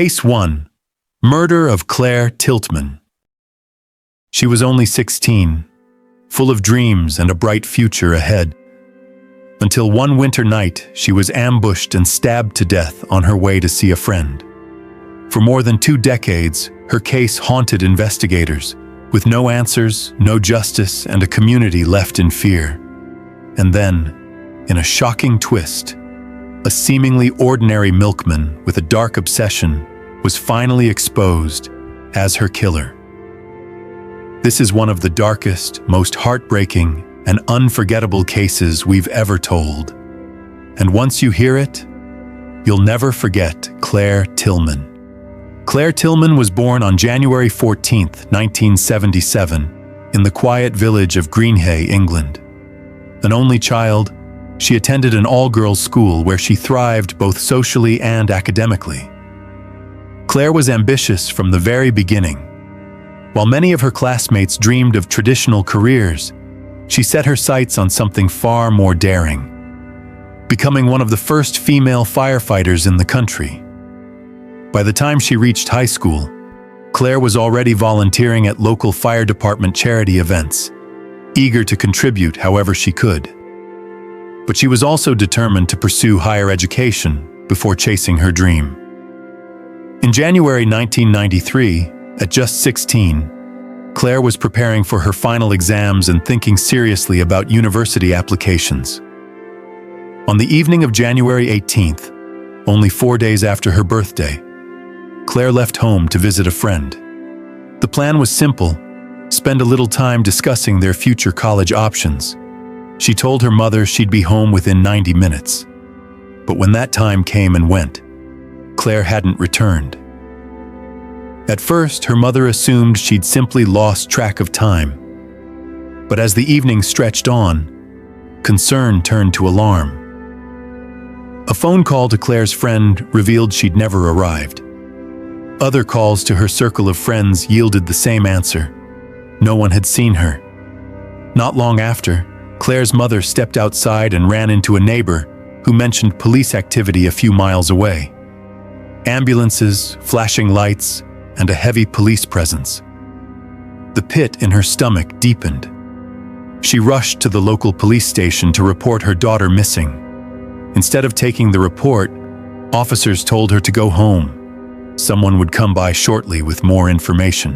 Case 1. Murder of Claire Tiltman. She was only 16, full of dreams and a bright future ahead. Until one winter night, she was ambushed and stabbed to death on her way to see a friend. For more than 2 decades, her case haunted investigators, with no answers, no justice, and a community left in fear. And then, in a shocking twist, a seemingly ordinary milkman with a dark obsession was finally exposed as her killer. This is one of the darkest, most heartbreaking, and unforgettable cases we've ever told. And once you hear it, you'll never forget Claire Tiltman. Claire Tiltman was born on January 14, 1977, in the quiet village of Greenhay, England. An only child, she attended an all-girls school where she thrived both socially and academically. Claire was ambitious from the very beginning. While many of her classmates dreamed of traditional careers, she set her sights on something far more daring, becoming one of the first female firefighters in the country. By the time she reached high school, Claire was already volunteering at local fire department charity events, eager to contribute however she could. But she was also determined to pursue higher education before chasing her dream. In January 1993, at just 16, Claire was preparing for her final exams and thinking seriously about university applications. On the evening of January 18th, only 4 days after her birthday, Claire left home to visit a friend. The plan was simple: spend a little time discussing their future college options. She told her mother she'd be home within 90 minutes. But when that time came and went, Claire hadn't returned. At first, her mother assumed she'd simply lost track of time. But as the evening stretched on, concern turned to alarm. A phone call to Claire's friend revealed she'd never arrived. Other calls to her circle of friends yielded the same answer: no one had seen her. Not long after, Claire's mother stepped outside and ran into a neighbor who mentioned police activity a few miles away. Ambulances, flashing lights, and a heavy police presence. The pit in her stomach deepened. She rushed to the local police station to report her daughter missing. Instead of taking the report, officers told her to go home. Someone would come by shortly with more information.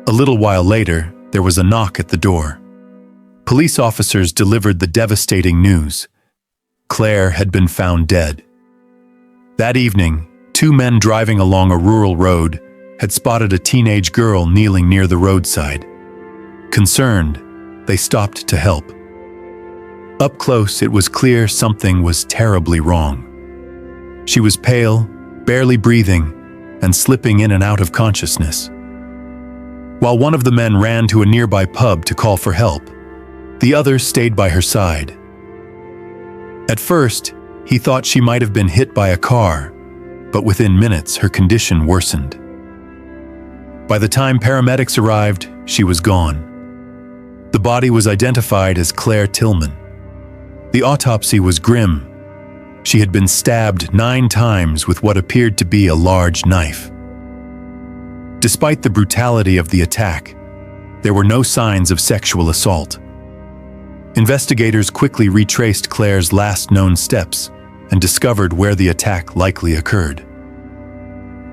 A little while later, there was a knock at the door. Police officers delivered the devastating news: Claire had been found dead. That evening, 2 men driving along a rural road had spotted a teenage girl kneeling near the roadside. Concerned, they stopped to help. Up close, it was clear something was terribly wrong. She was pale, barely breathing, and slipping in and out of consciousness. While one of the men ran to a nearby pub to call for help, the other stayed by her side. At first, he thought she might have been hit by a car, but within minutes her condition worsened. By the time paramedics arrived, she was gone. The body was identified as Claire Tiltman. The autopsy was grim. She had been stabbed 9 times with what appeared to be a large knife. Despite the brutality of the attack, there were no signs of sexual assault. Investigators quickly retraced Claire's last known steps and discovered where the attack likely occurred.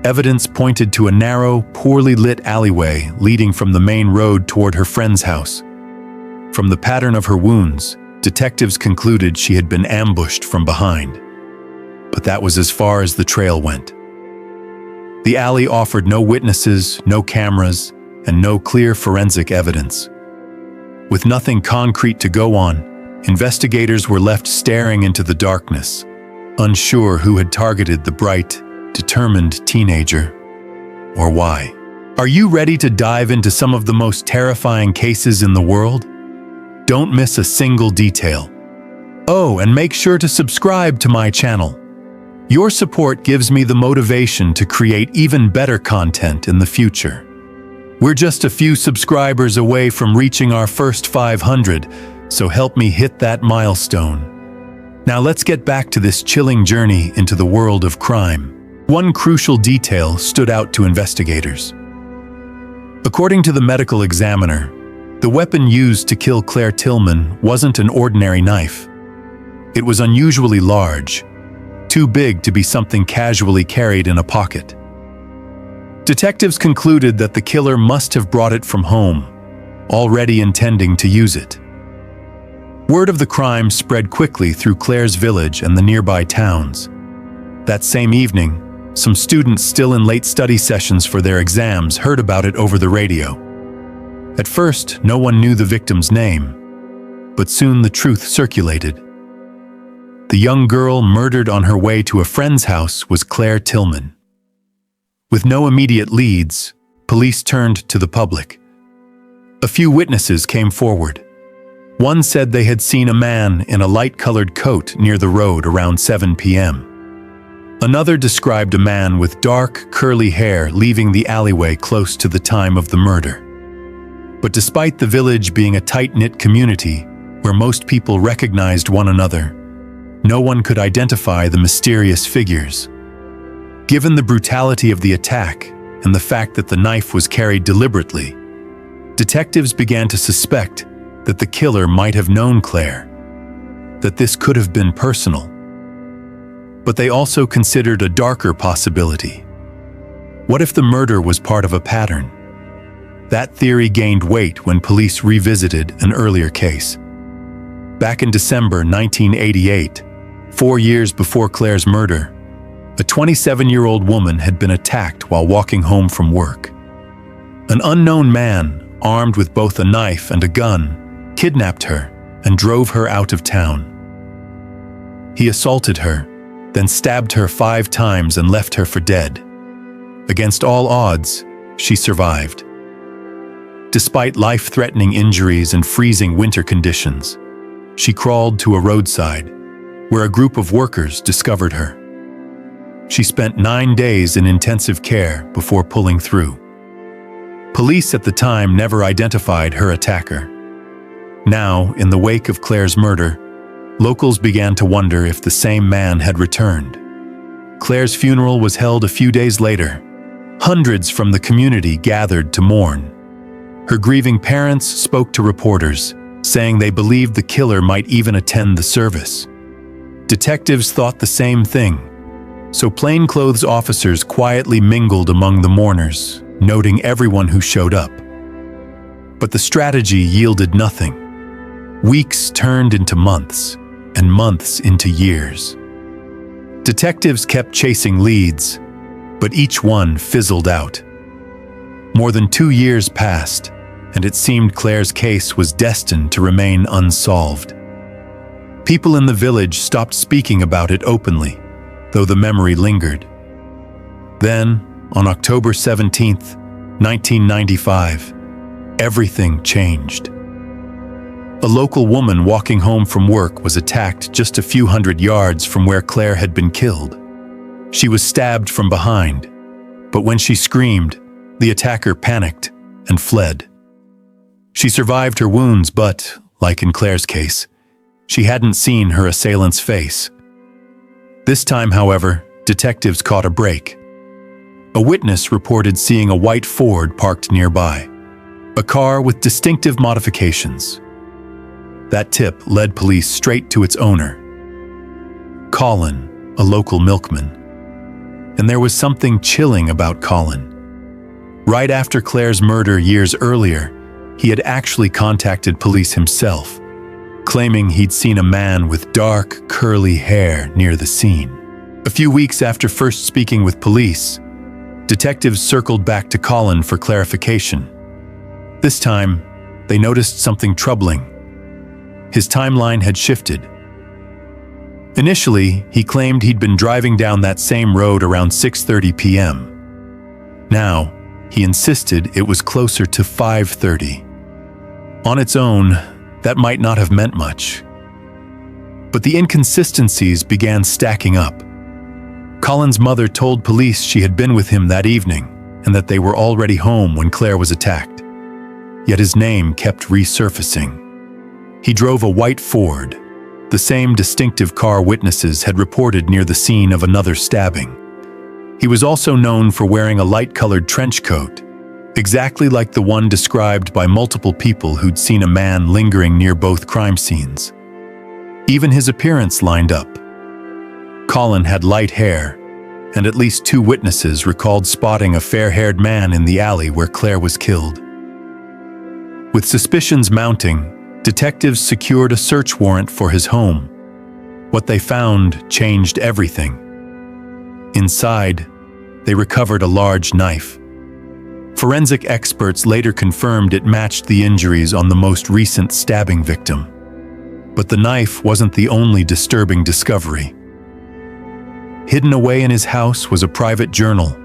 Evidence pointed to a narrow, poorly lit alleyway leading from the main road toward her friend's house. From the pattern of her wounds, detectives concluded she had been ambushed from behind. But that was as far as the trail went. The alley offered no witnesses, no cameras, and no clear forensic evidence. With nothing concrete to go on, investigators were left staring into the darkness, unsure who had targeted the bright, determined teenager, or why. Are you ready to dive into some of the most terrifying cases in the world? Don't miss a single detail. Oh, and make sure to subscribe to my channel. Your support gives me the motivation to create even better content in the future. We're just a few subscribers away from reaching our first 500, so help me hit that milestone. Now let's get back to this chilling journey into the world of crime. One crucial detail stood out to investigators. According to the medical examiner, the weapon used to kill Claire Tillman wasn't an ordinary knife. It was unusually large, too big to be something casually carried in a pocket. Detectives concluded that the killer must have brought it from home, already intending to use it. Word of the crime spread quickly through Claire's village and the nearby towns. That same evening, some students still in late study sessions for their exams heard about it over the radio. At first, no one knew the victim's name, but soon the truth circulated. The young girl murdered on her way to a friend's house was Claire Tillman. With no immediate leads, police turned to the public. A few witnesses came forward. One said they had seen a man in a light-colored coat near the road around 7 p.m. Another described a man with dark, curly hair leaving the alleyway close to the time of the murder. But despite the village being a tight-knit community where most people recognized one another, no one could identify the mysterious figures. Given the brutality of the attack and the fact that the knife was carried deliberately, detectives began to suspect that the killer might have known Claire, that this could have been personal. But they also considered a darker possibility. What if the murder was part of a pattern? That theory gained weight when police revisited an earlier case. Back in December 1988, 4 years before Claire's murder, a 27-year-old woman had been attacked while walking home from work. An unknown man, armed with both a knife and a gun, kidnapped her and drove her out of town. He assaulted her, then stabbed her 5 times and left her for dead. Against all odds, she survived. Despite life-threatening injuries and freezing winter conditions, she crawled to a roadside, where a group of workers discovered her. She spent 9 days in intensive care before pulling through. Police at the time never identified her attacker. Now, in the wake of Claire's murder, locals began to wonder if the same man had returned. Claire's funeral was held a few days later. Hundreds from the community gathered to mourn. Her grieving parents spoke to reporters, saying they believed the killer might even attend the service. Detectives thought the same thing, so plainclothes officers quietly mingled among the mourners, noting everyone who showed up. But the strategy yielded nothing. Weeks turned into months, and months into years. Detectives kept chasing leads, but each one fizzled out. More than 2 years passed, and it seemed Claire's case was destined to remain unsolved. People in the village stopped speaking about it openly, though the memory lingered. Then, on October 17th, 1995, everything changed. A local woman walking home from work was attacked just a few hundred yards from where Claire had been killed. She was stabbed from behind, but when she screamed, the attacker panicked and fled. She survived her wounds, but, like in Claire's case, she hadn't seen her assailant's face. This time, however, detectives caught a break. A witness reported seeing a white Ford parked nearby, a car with distinctive modifications. That tip led police straight to its owner, Colin, a local milkman. And there was something chilling about Colin. Right after Claire's murder years earlier, he had actually contacted police himself, claiming he'd seen a man with dark, curly hair near the scene. A few weeks after first speaking with police, detectives circled back to Colin for clarification. This time, they noticed something troubling. His timeline had shifted. Initially, he claimed he'd been driving down that same road around 6:30 p.m. Now, he insisted it was closer to 5:30. On its own, that might not have meant much. But the inconsistencies began stacking up. Colin's mother told police she had been with him that evening and that they were already home when Claire was attacked. Yet his name kept resurfacing. He drove a white Ford, the same distinctive car witnesses had reported near the scene of another stabbing. He was also known for wearing a light-colored trench coat, exactly like the one described by multiple people who'd seen a man lingering near both crime scenes. Even his appearance lined up. Colin had light hair, and at least 2 witnesses recalled spotting a fair-haired man in the alley where Claire was killed. With suspicions mounting, detectives secured a search warrant for his home. What they found changed everything. Inside, they recovered a large knife. Forensic experts later confirmed it matched the injuries on the most recent stabbing victim. But the knife wasn't the only disturbing discovery. Hidden away in his house was a private journal.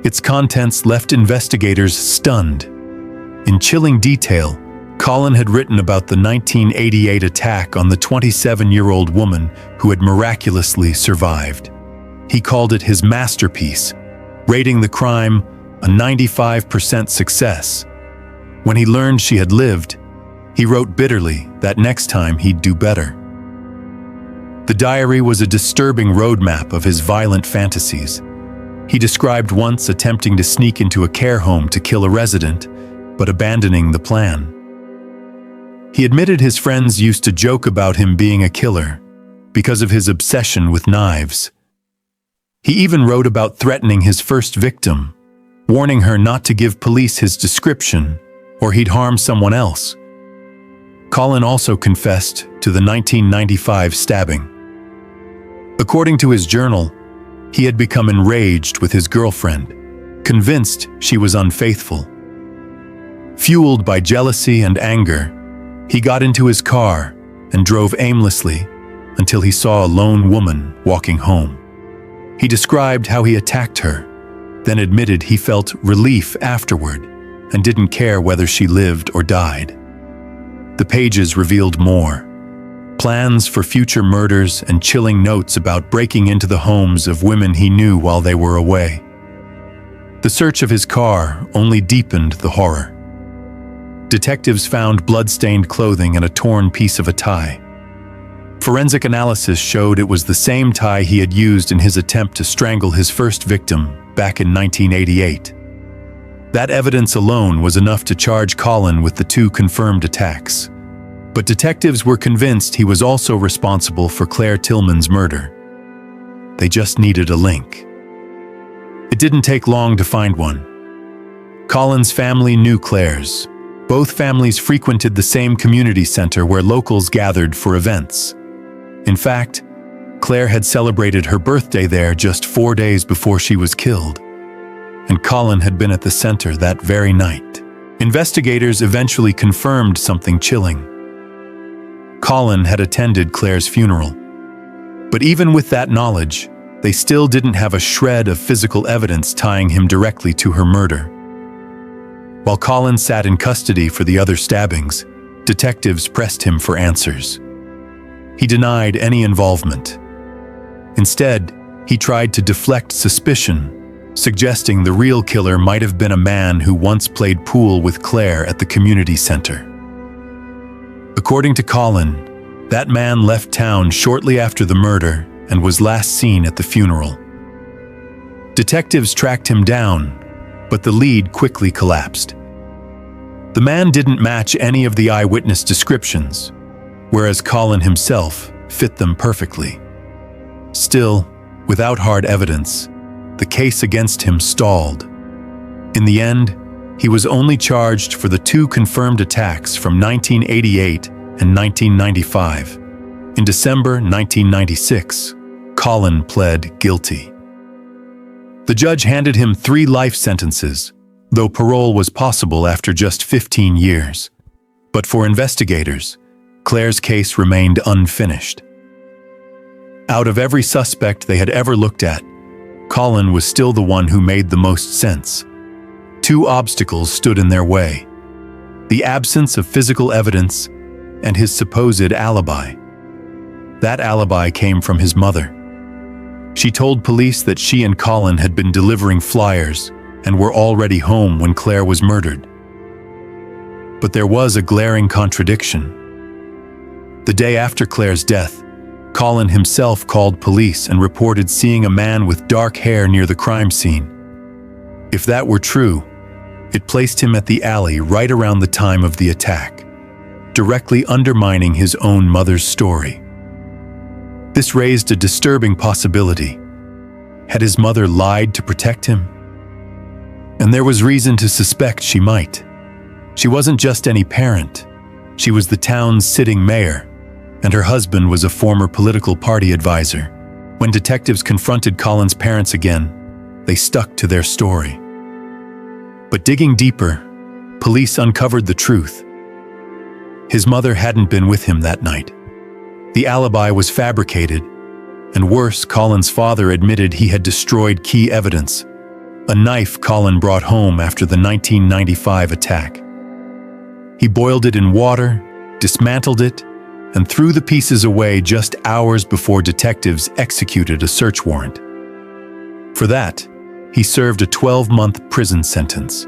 Its contents left investigators stunned. In chilling detail, Colin had written about the 1988 attack on the 27-year-old woman who had miraculously survived. He called it his masterpiece, rating the crime a 95% success. When he learned she had lived, he wrote bitterly that next time he'd do better. The diary was a disturbing roadmap of his violent fantasies. He described once attempting to sneak into a care home to kill a resident, but abandoning the plan. He admitted his friends used to joke about him being a killer because of his obsession with knives. He even wrote about threatening his first victim, warning her not to give police his description or he'd harm someone else. Colin also confessed to the 1995 stabbing. According to his journal, he had become enraged with his girlfriend, convinced she was unfaithful. Fueled by jealousy and anger, he got into his car and drove aimlessly until he saw a lone woman walking home. He described how he attacked her, then admitted he felt relief afterward and didn't care whether she lived or died. The pages revealed more. Plans for future murders and chilling notes about breaking into the homes of women he knew while they were away. The search of his car only deepened the horror. Detectives found blood-stained clothing and a torn piece of a tie. Forensic analysis showed it was the same tie he had used in his attempt to strangle his first victim back in 1988. That evidence alone was enough to charge Colin with the 2 confirmed attacks. But detectives were convinced he was also responsible for Claire Tillman's murder. They just needed a link. It didn't take long to find one. Colin's family knew Claire's. Both families frequented the same community center where locals gathered for events. In fact, Claire had celebrated her birthday there just 4 days before she was killed, and Colin had been at the center that very night. Investigators eventually confirmed something chilling. Colin had attended Claire's funeral. But even with that knowledge, they still didn't have a shred of physical evidence tying him directly to her murder. While Colin sat in custody for the other stabbings, detectives pressed him for answers. He denied any involvement. Instead, he tried to deflect suspicion, suggesting the real killer might have been a man who once played pool with Claire at the community center. According to Colin, that man left town shortly after the murder and was last seen at the funeral. Detectives tracked him down, but the lead quickly collapsed. The man didn't match any of the eyewitness descriptions, whereas Colin himself fit them perfectly. Still, without hard evidence, the case against him stalled. In the end, he was only charged for the 2 confirmed attacks from 1988 and 1995. In December 1996, Colin pled guilty. The judge handed him 3 life sentences, though parole was possible after just 15 years. But for investigators, Claire's case remained unfinished. Out of every suspect they had ever looked at, Colin was still the one who made the most sense. 2 obstacles stood in their way: the absence of physical evidence and his supposed alibi. That alibi came from his mother. She told police that she and Colin had been delivering flyers and were already home when Claire was murdered. But there was a glaring contradiction. The day after Claire's death, Colin himself called police and reported seeing a man with dark hair near the crime scene. If that were true, it placed him at the alley right around the time of the attack, directly undermining his own mother's story. This raised a disturbing possibility. Had his mother lied to protect him? And there was reason to suspect she might. She wasn't just any parent. She was the town's sitting mayor, and her husband was a former political party advisor. When detectives confronted Colin's parents again, they stuck to their story. But digging deeper, police uncovered the truth. His mother hadn't been with him that night. The alibi was fabricated, and worse, Colin's father admitted he had destroyed key evidence, a knife Colin brought home after the 1995 attack. He boiled it in water, dismantled it, and threw the pieces away just hours before detectives executed a search warrant. For that, he served a 12-month prison sentence.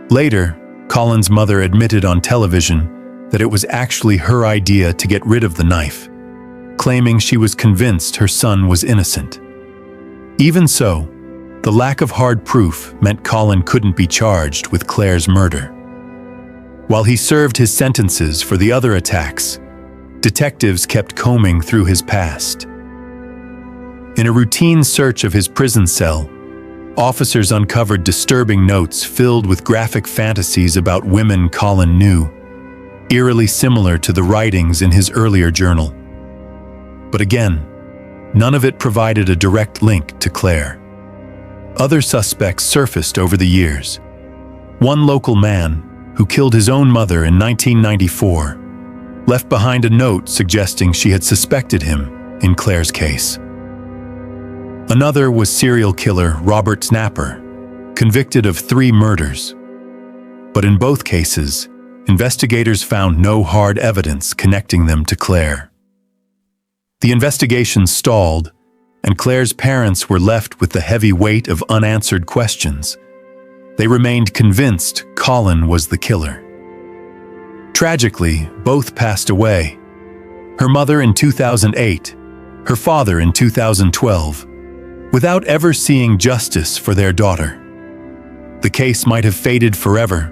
Later, Colin's mother admitted on television that it was actually her idea to get rid of the knife, claiming she was convinced her son was innocent. Even so, the lack of hard proof meant Colin couldn't be charged with Claire's murder. While he served his sentences for the other attacks, detectives kept combing through his past. In a routine search of his prison cell, officers uncovered disturbing notes filled with graphic fantasies about women Colin knew, eerily similar to the writings in his earlier journal. But again, none of it provided a direct link to Claire. Other suspects surfaced over the years. One local man, who killed his own mother in 1994, left behind a note suggesting she had suspected him in Claire's case. Another was serial killer Robert Snapper, convicted of 3 murders. But in both cases, investigators found no hard evidence connecting them to Claire. The investigation stalled, and Claire's parents were left with the heavy weight of unanswered questions. They remained convinced Colin was the killer. Tragically, both passed away. Her mother in 2008, her father in 2012, without ever seeing justice for their daughter. The case might have faded forever,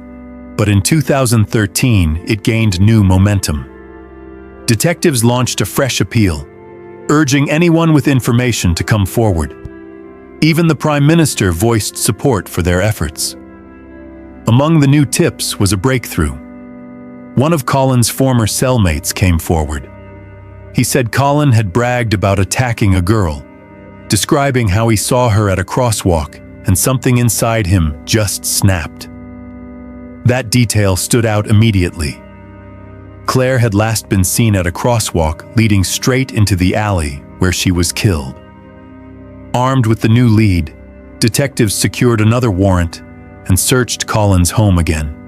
but in 2013 it gained new momentum. Detectives launched a fresh appeal, urging anyone with information to come forward. Even the Prime Minister voiced support for their efforts. Among the new tips was a breakthrough. One of Colin's former cellmates came forward. He said Colin had bragged about attacking a girl, describing how he saw her at a crosswalk and something inside him just snapped. That detail stood out immediately. Claire had last been seen at a crosswalk leading straight into the alley where she was killed. Armed with the new lead, detectives secured another warrant and searched Colin's home again.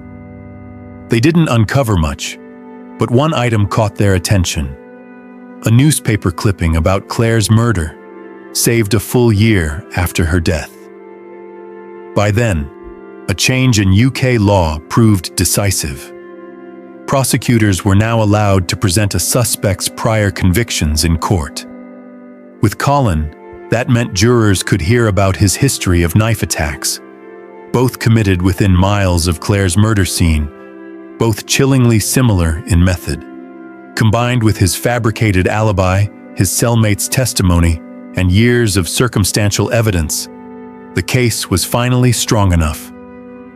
They didn't uncover much, but one item caught their attention. A newspaper clipping about Claire's murder, saved a full year after her death. By then, a change in UK law proved decisive. Prosecutors were now allowed to present a suspect's prior convictions in court. With Colin, that meant jurors could hear about his history of knife attacks, both committed within miles of Claire's murder scene, both chillingly similar in method. Combined with his fabricated alibi, his cellmate's testimony, and years of circumstantial evidence, the case was finally strong enough.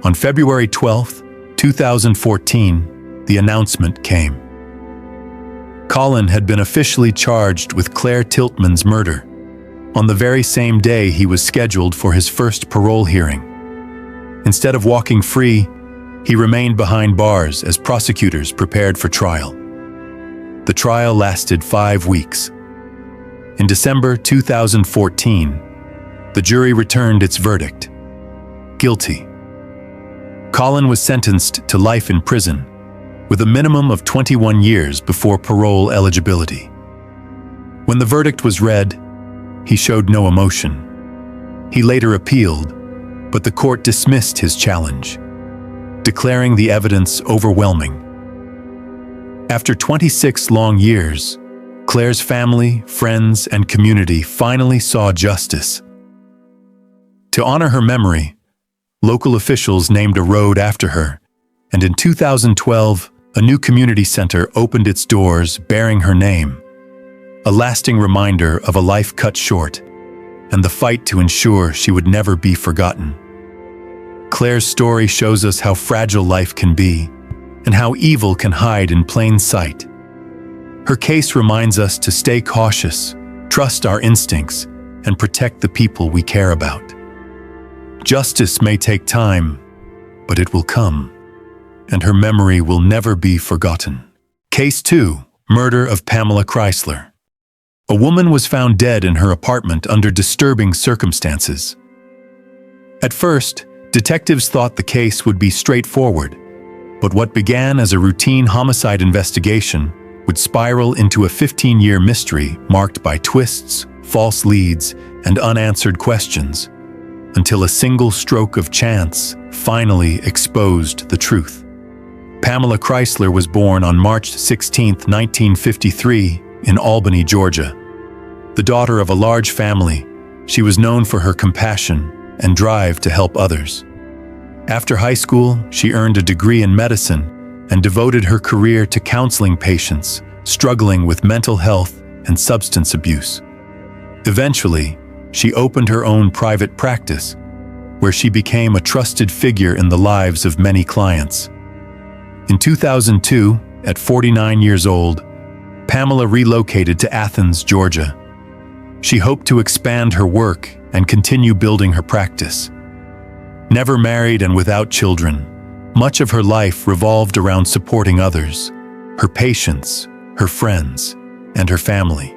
On February 12, 2014, the announcement came. Colin had been officially charged with Claire Tiltman's murder, on the very same day he was scheduled for his first parole hearing. Instead of walking free, he remained behind bars as prosecutors prepared for trial. The trial lasted 5 weeks. In December 2014, the jury returned its verdict: guilty. Colin was sentenced to life in prison, with a minimum of 21 years before parole eligibility. When the verdict was read, he showed no emotion. He later appealed, but the court dismissed his challenge, declaring the evidence overwhelming. After 26 long years, Claire's family, friends, and community finally saw justice. To honor her memory, local officials named a road after her, and in 2012, a new community center opened its doors bearing her name, a lasting reminder of a life cut short and the fight to ensure she would never be forgotten. Claire's story shows us how fragile life can be and how evil can hide in plain sight. Her case reminds us to stay cautious, trust our instincts, and protect the people we care about. Justice may take time, but it will come, and her memory will never be forgotten. Case 2: Murder of Pamela Chrysler. A woman was found dead in her apartment under disturbing circumstances. At first, detectives thought the case would be straightforward, but what began as a routine homicide investigation would spiral into a 15-year mystery marked by twists, false leads, and unanswered questions, until a single stroke of chance finally exposed the truth. Pamela Chrysler was born on March 16, 1953, in Albany, Georgia. The daughter of a large family, she was known for her compassion and drive to help others. After high school, she earned a degree in medicine and devoted her career to counseling patients struggling with mental health and substance abuse. Eventually, she opened her own private practice, where she became a trusted figure in the lives of many clients. In 2002, at 49 years old, Pamela relocated to Athens, Georgia. She hoped to expand her work and continue building her practice. Never married and without children, much of her life revolved around supporting others, her patients, her friends, and her family.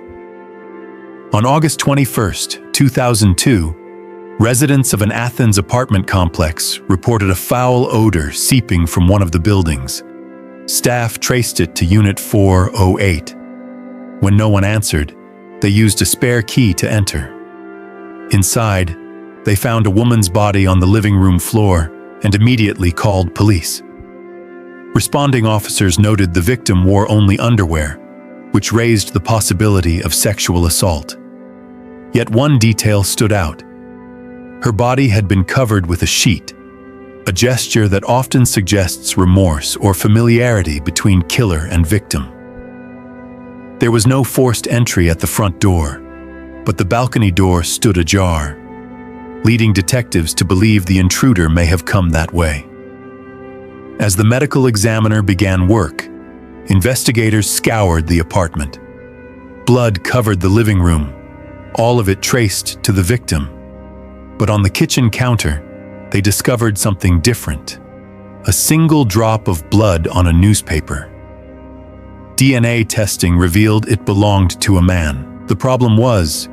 On August 21, 2002, residents of an Athens apartment complex reported a foul odor seeping from one of the buildings. Staff traced it to Unit 408. When no one answered, they used a spare key to enter. Inside, they found a woman's body on the living room floor and immediately called police. Responding officers noted the victim wore only underwear, which raised the possibility of sexual assault. Yet one detail stood out. Her body had been covered with a sheet, a gesture that often suggests remorse or familiarity between killer and victim. There was no forced entry at the front door, but the balcony door stood ajar, leading detectives to believe the intruder may have come that way. As the medical examiner began work, investigators scoured the apartment. Blood covered the living room, all of it traced to the victim. But on the kitchen counter, they discovered something different: a single drop of blood on a newspaper. DNA testing revealed it belonged to a man. The problem was,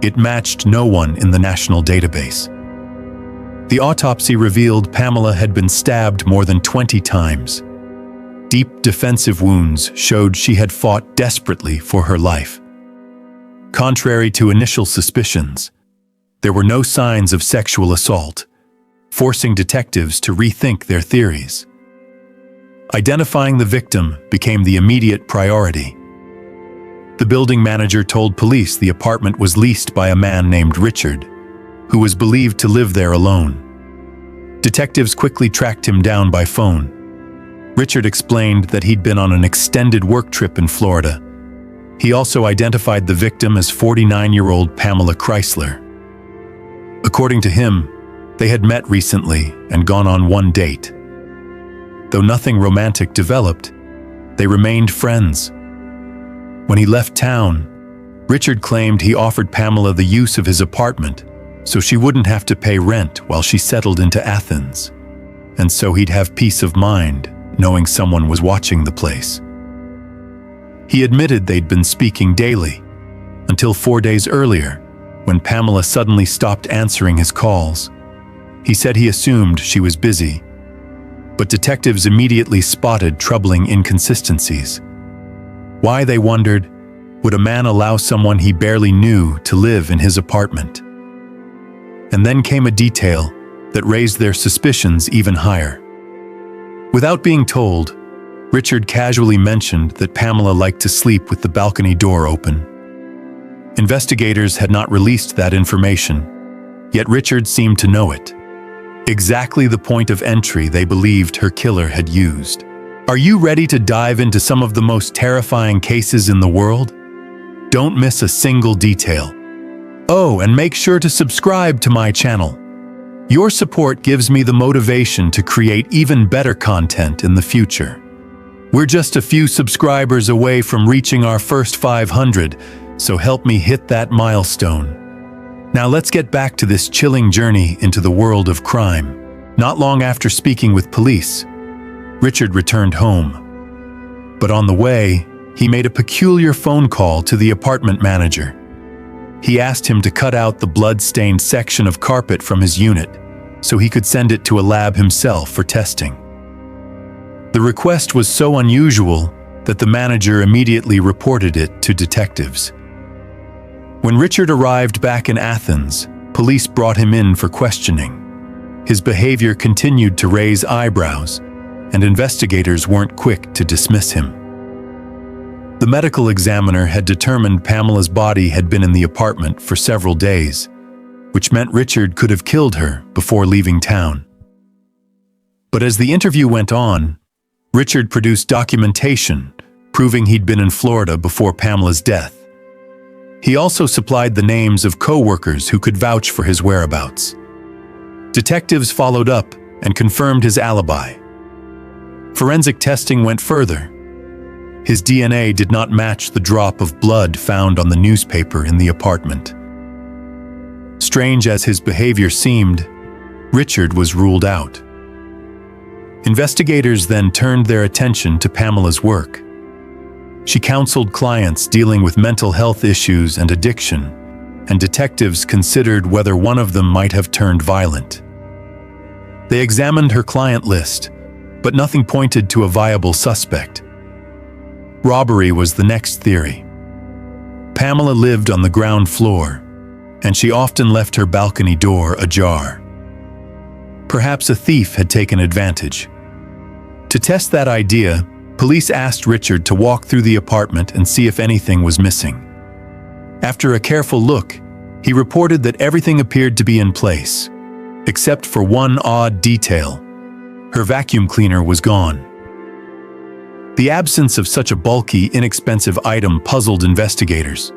it matched no one in the national database. The autopsy revealed Pamela had been stabbed more than 20 times. Deep defensive wounds showed she had fought desperately for her life. Contrary to initial suspicions, there were no signs of sexual assault, forcing detectives to rethink their theories. Identifying the victim became the immediate priority. The building manager told police the apartment was leased by a man named Richard, who was believed to live there alone. Detectives quickly tracked him down by phone. Richard explained that he'd been on an extended work trip in Florida. He also identified the victim as 49-year-old Pamela Chrysler. According to him, they had met recently and gone on one date. Though nothing romantic developed, they remained friends. When he left town, Richard claimed he offered Pamela the use of his apartment so she wouldn't have to pay rent while she settled into Athens, and so he'd have peace of mind knowing someone was watching the place. He admitted they'd been speaking daily, until 4 days earlier, when Pamela suddenly stopped answering his calls. He said he assumed she was busy, but detectives immediately spotted troubling inconsistencies. Why, they wondered, would a man allow someone he barely knew to live in his apartment? And then came a detail that raised their suspicions even higher. Without being told, Richard casually mentioned that Pamela liked to sleep with the balcony door open. Investigators had not released that information, yet Richard seemed to know it. Exactly the point of entry they believed her killer had used. Are you ready to dive into some of the most terrifying cases in the world? Don't miss a single detail. Oh, and make sure to subscribe to my channel. Your support gives me the motivation to create even better content in the future. We're just a few subscribers away from reaching our first 500, so help me hit that milestone. Now let's get back to this chilling journey into the world of crime. Not long after speaking with police, Richard returned home. But on the way, he made a peculiar phone call to the apartment manager. He asked him to cut out the blood-stained section of carpet from his unit so he could send it to a lab himself for testing. The request was so unusual that the manager immediately reported it to detectives. When Richard arrived back in Athens, police brought him in for questioning. His behavior continued to raise eyebrows, and investigators weren't quick to dismiss him. The medical examiner had determined Pamela's body had been in the apartment for several days, which meant Richard could have killed her before leaving town. But as the interview went on, Richard produced documentation proving he'd been in Florida before Pamela's death. He also supplied the names of co-workers who could vouch for his whereabouts. Detectives followed up and confirmed his alibi. Forensic testing went further. His DNA did not match the drop of blood found on the newspaper in the apartment. Strange as his behavior seemed, Richard was ruled out. Investigators then turned their attention to Pamela's work. She counseled clients dealing with mental health issues and addiction, and detectives considered whether one of them might have turned violent. They examined her client list, but nothing pointed to a viable suspect. Robbery was the next theory. Pamela lived on the ground floor, and she often left her balcony door ajar. Perhaps a thief had taken advantage. To test that idea, police asked Richard to walk through the apartment and see if anything was missing. After a careful look, he reported that everything appeared to be in place, except for one odd detail. Her vacuum cleaner was gone. The absence of such a bulky, inexpensive item puzzled investigators.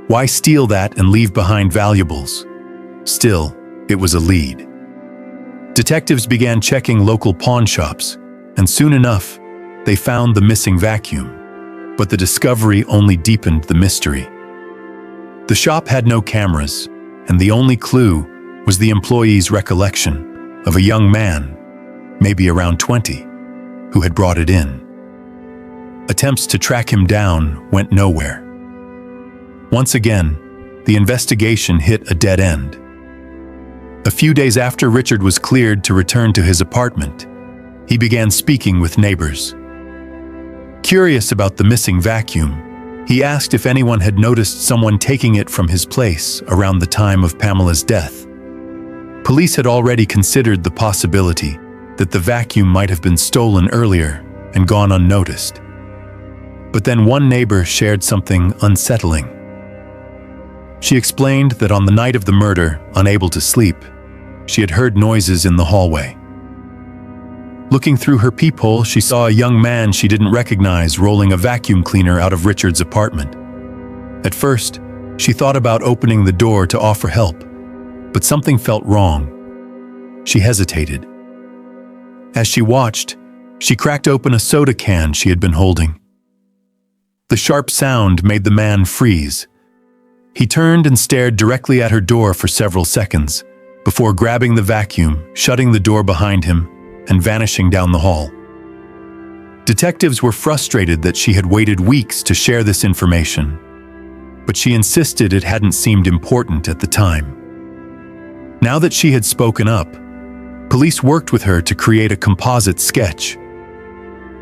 Why steal that and leave behind valuables? Still, it was a lead. Detectives began checking local pawn shops, and soon enough, they found the missing vacuum. But the discovery only deepened the mystery. The shop had no cameras, and the only clue was the employee's recollection of a young man, maybe around 20, who had brought it in. Attempts to track him down went nowhere. Once again, the investigation hit a dead end. A few days after Richard was cleared to return to his apartment, he began speaking with neighbors. Curious about the missing vacuum, he asked if anyone had noticed someone taking it from his place around the time of Pamela's death. Police had already considered the possibility that the vacuum might have been stolen earlier and gone unnoticed. But then one neighbor shared something unsettling. She explained that on the night of the murder, unable to sleep, she had heard noises in the hallway. Looking through her peephole, she saw a young man she didn't recognize rolling a vacuum cleaner out of Richard's apartment. At first, she thought about opening the door to offer help, but something felt wrong. She hesitated. As she watched, she cracked open a soda can she had been holding. The sharp sound made the man freeze. He turned and stared directly at her door for several seconds, before grabbing the vacuum, shutting the door behind him, and vanishing down the hall. Detectives were frustrated that she had waited weeks to share this information, but she insisted it hadn't seemed important at the time. Now that she had spoken up, police worked with her to create a composite sketch.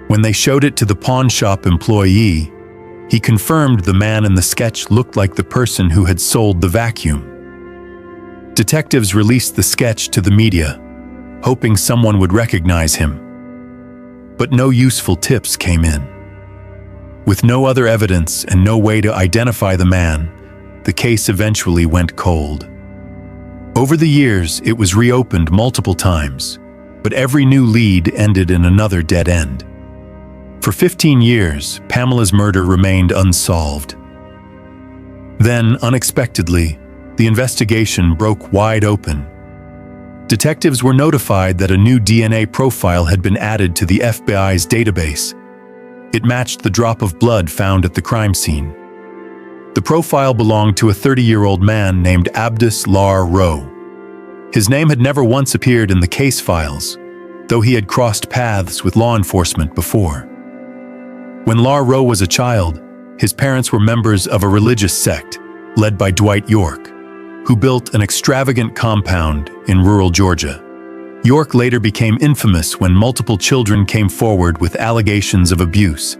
When they showed it to the pawn shop employee, he confirmed the man in the sketch looked like the person who had sold the vacuum. Detectives released the sketch to the media, hoping someone would recognize him. But no useful tips came in. With no other evidence and no way to identify the man, the case eventually went cold. Over the years, it was reopened multiple times, but every new lead ended in another dead end. For 15 years, Pamela's murder remained unsolved. Then, unexpectedly, the investigation broke wide open. Detectives were notified that a new DNA profile had been added to the FBI's database. It matched the drop of blood found at the crime scene. The profile belonged to a 30-year-old man named Abdus Lar Rowe. His name had never once appeared in the case files, though he had crossed paths with law enforcement before. When Lar Rowe was a child, his parents were members of a religious sect led by Dwight York, who built an extravagant compound in rural Georgia. York later became infamous when multiple children came forward with allegations of abuse,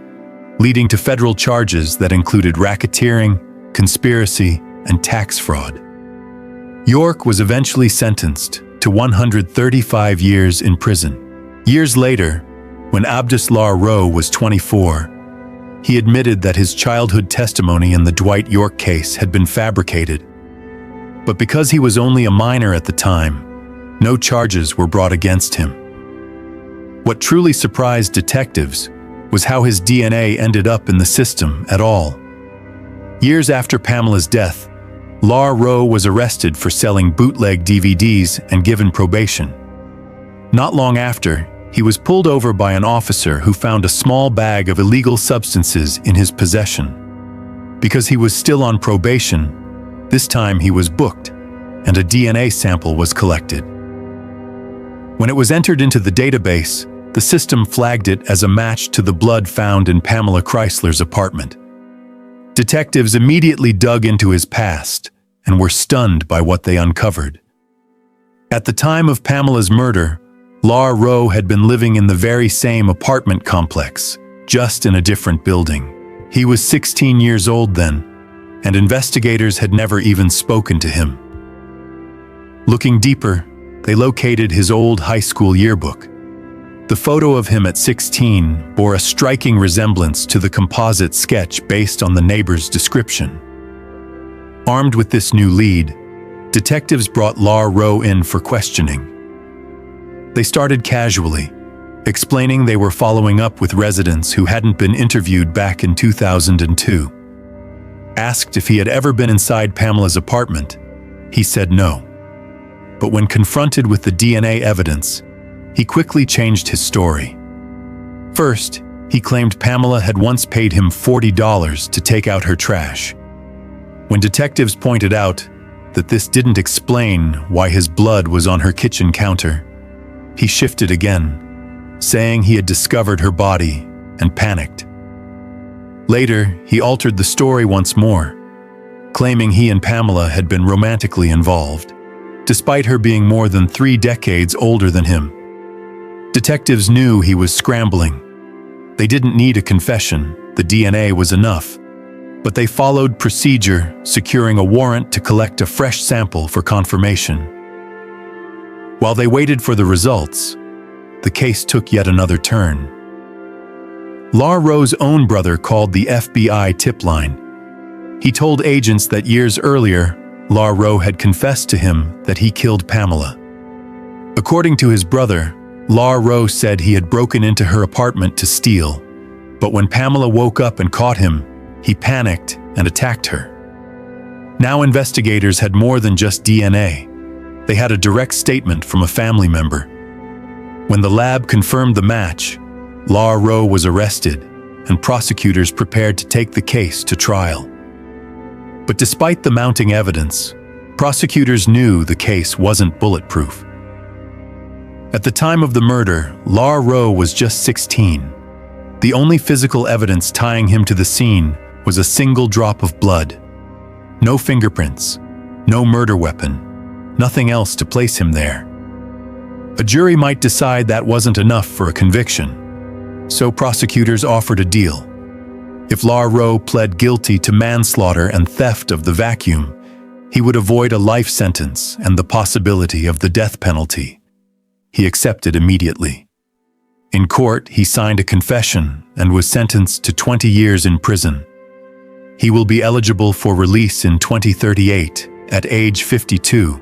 leading to federal charges that included racketeering, conspiracy, and tax fraud. York was eventually sentenced to 135 years in prison. Years later, when Abdus Lar Rowe was 24, he admitted that his childhood testimony in the Dwight York case had been fabricated. But because he was only a minor at the time, no charges were brought against him. What truly surprised detectives was how his DNA ended up in the system at all. Years after Pamela's death, Lar Rowe was arrested for selling bootleg DVDs and given probation. Not long after, he was pulled over by an officer who found a small bag of illegal substances in his possession. Because he was still on probation, this time he was booked, and a DNA sample was collected. When it was entered into the database, the system flagged it as a match to the blood found in Pamela Chrysler's apartment. Detectives immediately dug into his past and were stunned by what they uncovered. At the time of Pamela's murder, Lar Rowe had been living in the very same apartment complex, just in a different building. He was 16 years old then, and investigators had never even spoken to him. Looking deeper, they located his old high school yearbook. The photo of him at 16 bore a striking resemblance to the composite sketch based on the neighbor's description. Armed with this new lead, detectives brought Lar Rowe in for questioning. They started casually, explaining they were following up with residents who hadn't been interviewed back in 2002. Asked if he had ever been inside Pamela's apartment, he said no. But when confronted with the DNA evidence, he quickly changed his story. First, he claimed Pamela had once paid him $40 to take out her trash. When detectives pointed out that this didn't explain why his blood was on her kitchen counter, he shifted again, saying he had discovered her body and panicked. Later, he altered the story once more, claiming he and Pamela had been romantically involved, despite her being more than 3 decades older than him. Detectives knew he was scrambling. They didn't need a confession, the DNA was enough. But they followed procedure, securing a warrant to collect a fresh sample for confirmation. While they waited for the results, the case took yet another turn. Lar Rowe's own brother called the FBI tip line. He told agents that years earlier, Lar Rowe had confessed to him that he killed Pamela. According to his brother, Lar Rowe said he had broken into her apartment to steal, but when Pamela woke up and caught him, he panicked and attacked her. Now investigators had more than just DNA. They had a direct statement from a family member. When the lab confirmed the match, Lar Rowe was arrested, and prosecutors prepared to take the case to trial. But despite the mounting evidence, prosecutors knew the case wasn't bulletproof. At the time of the murder, Lar Rowe was just 16. The only physical evidence tying him to the scene was a single drop of blood. No fingerprints, no murder weapon, nothing else to place him there. A jury might decide that wasn't enough for a conviction, so prosecutors offered a deal. If Lar Rowe pled guilty to manslaughter and theft of the vacuum, he would avoid a life sentence and the possibility of the death penalty. He accepted immediately. In court, he signed a confession and was sentenced to 20 years in prison. He will be eligible for release in 2038 at age 52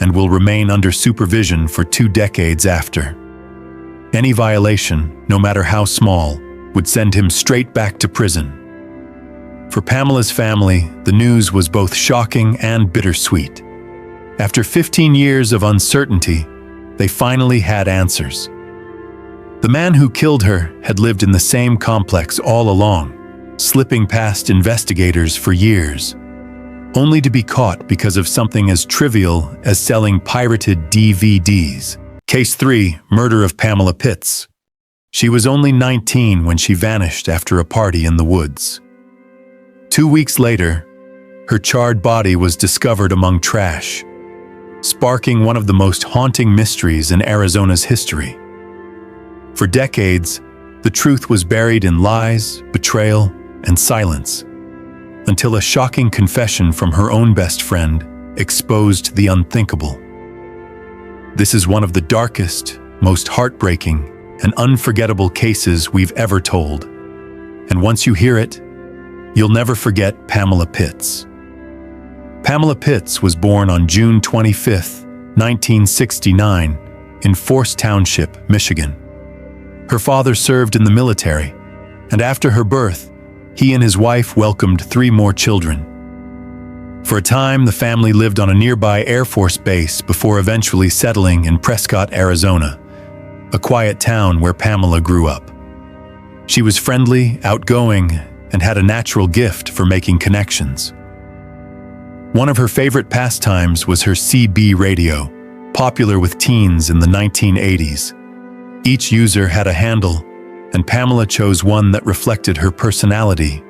and will remain under supervision for 2 decades after. Any violation, no matter how small, would send him straight back to prison. For Pamela's family, the news was both shocking and bittersweet. After 15 years of uncertainty, they finally had answers. The man who killed her had lived in the same complex all along, slipping past investigators for years, only to be caught because of something as trivial as selling pirated DVDs. Case 3, Murder of Pamela Pitts. She was only 19 when she vanished after a party in the woods. 2 weeks later, her charred body was discovered among trash, sparking one of the most haunting mysteries in Arizona's history. For decades, the truth was buried in lies, betrayal, and silence, until a shocking confession from her own best friend exposed the unthinkable. This is one of the darkest, most heartbreaking, and unforgettable cases we've ever told. And once you hear it, you'll never forget Pamela Pitts. Pamela Pitts was born on June 25, 1969, in Forest Township, Michigan. Her father served in the military, and after her birth, he and his wife welcomed 3 more children. For a time, the family lived on a nearby Air Force base before eventually settling in Prescott, Arizona, a quiet town where Pamela grew up. She was friendly, outgoing, and had a natural gift for making connections. One of her favorite pastimes was her CB radio, popular with teens in the 1980s. Each user had a handle, and Pamela chose one that reflected her personality,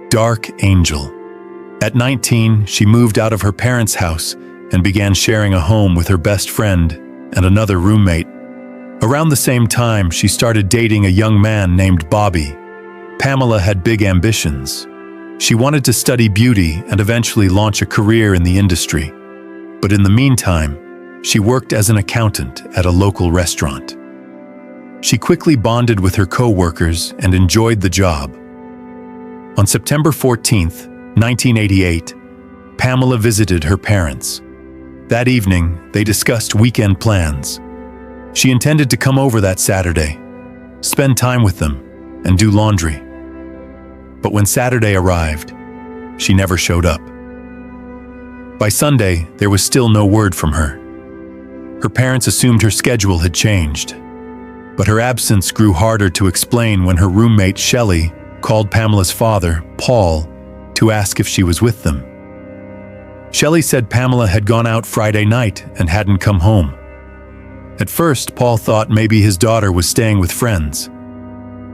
Dark Angel. At 19, she moved out of her parents' house and began sharing a home with her best friend and another roommate. Around the same time, she started dating a young man named Bobby. Pamela had big ambitions. She wanted to study beauty and eventually launch a career in the industry. But in the meantime, she worked as an accountant at a local restaurant. She quickly bonded with her co-workers and enjoyed the job. On September 14, 1988, Pamela visited her parents. That evening, they discussed weekend plans. She intended to come over that Saturday, spend time with them, and do laundry. But when Saturday arrived, she never showed up. By Sunday, there was still no word from her. Her parents assumed her schedule had changed, but her absence grew harder to explain when her roommate Shelley called Pamela's father, Paul, to ask if she was with them. Shelley said Pamela had gone out Friday night and hadn't come home. At first, Paul thought maybe his daughter was staying with friends.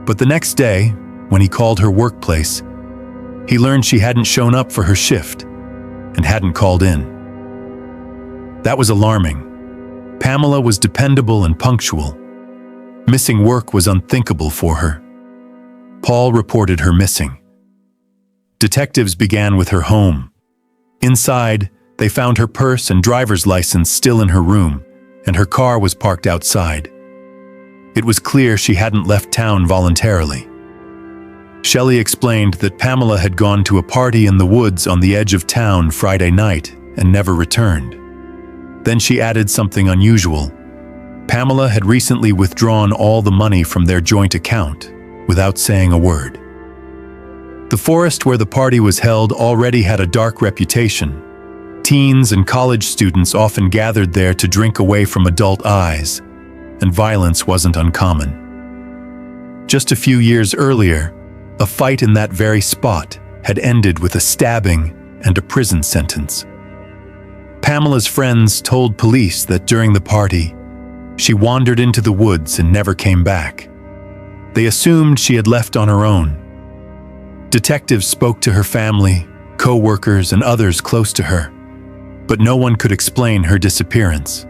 But the next day, when he called her workplace, he learned she hadn't shown up for her shift and hadn't called in. That was alarming. Pamela was dependable and punctual. Missing work was unthinkable for her. Paul reported her missing. Detectives began with her home. Inside, they found her purse and driver's license still in her room, and her car was parked outside. It was clear she hadn't left town voluntarily. Shelley explained that Pamela had gone to a party in the woods on the edge of town Friday night and never returned. Then she added something unusual. Pamela had recently withdrawn all the money from their joint account without saying a word. The forest where the party was held already had a dark reputation. Teens and college students often gathered there to drink away from adult eyes, and violence wasn't uncommon. Just a few years earlier, a fight in that very spot had ended with a stabbing and a prison sentence. Pamela's friends told police that during the party, she wandered into the woods and never came back. They assumed she had left on her own. Detectives spoke to her family, co-workers, and others close to her, but no one could explain her disappearance.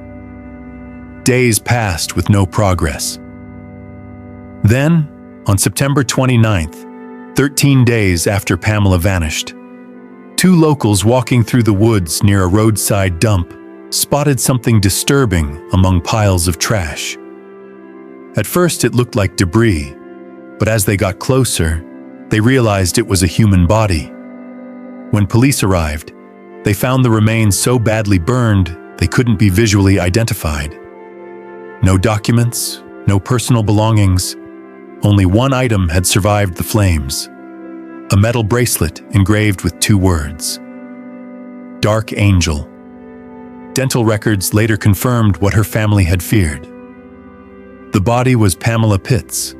Days passed with no progress. Then, on September 29th, 13 days after Pamela vanished, 2 locals walking through the woods near a roadside dump spotted something disturbing among piles of trash. At first, it looked like debris, but as they got closer, they realized it was a human body. When police arrived, they found the remains so badly burned they couldn't be visually identified. No documents, no personal belongings. Only one item had survived the flames: a metal bracelet engraved with 2 words: Dark Angel. Dental records later confirmed what her family had feared. The body was Pamela Pitts,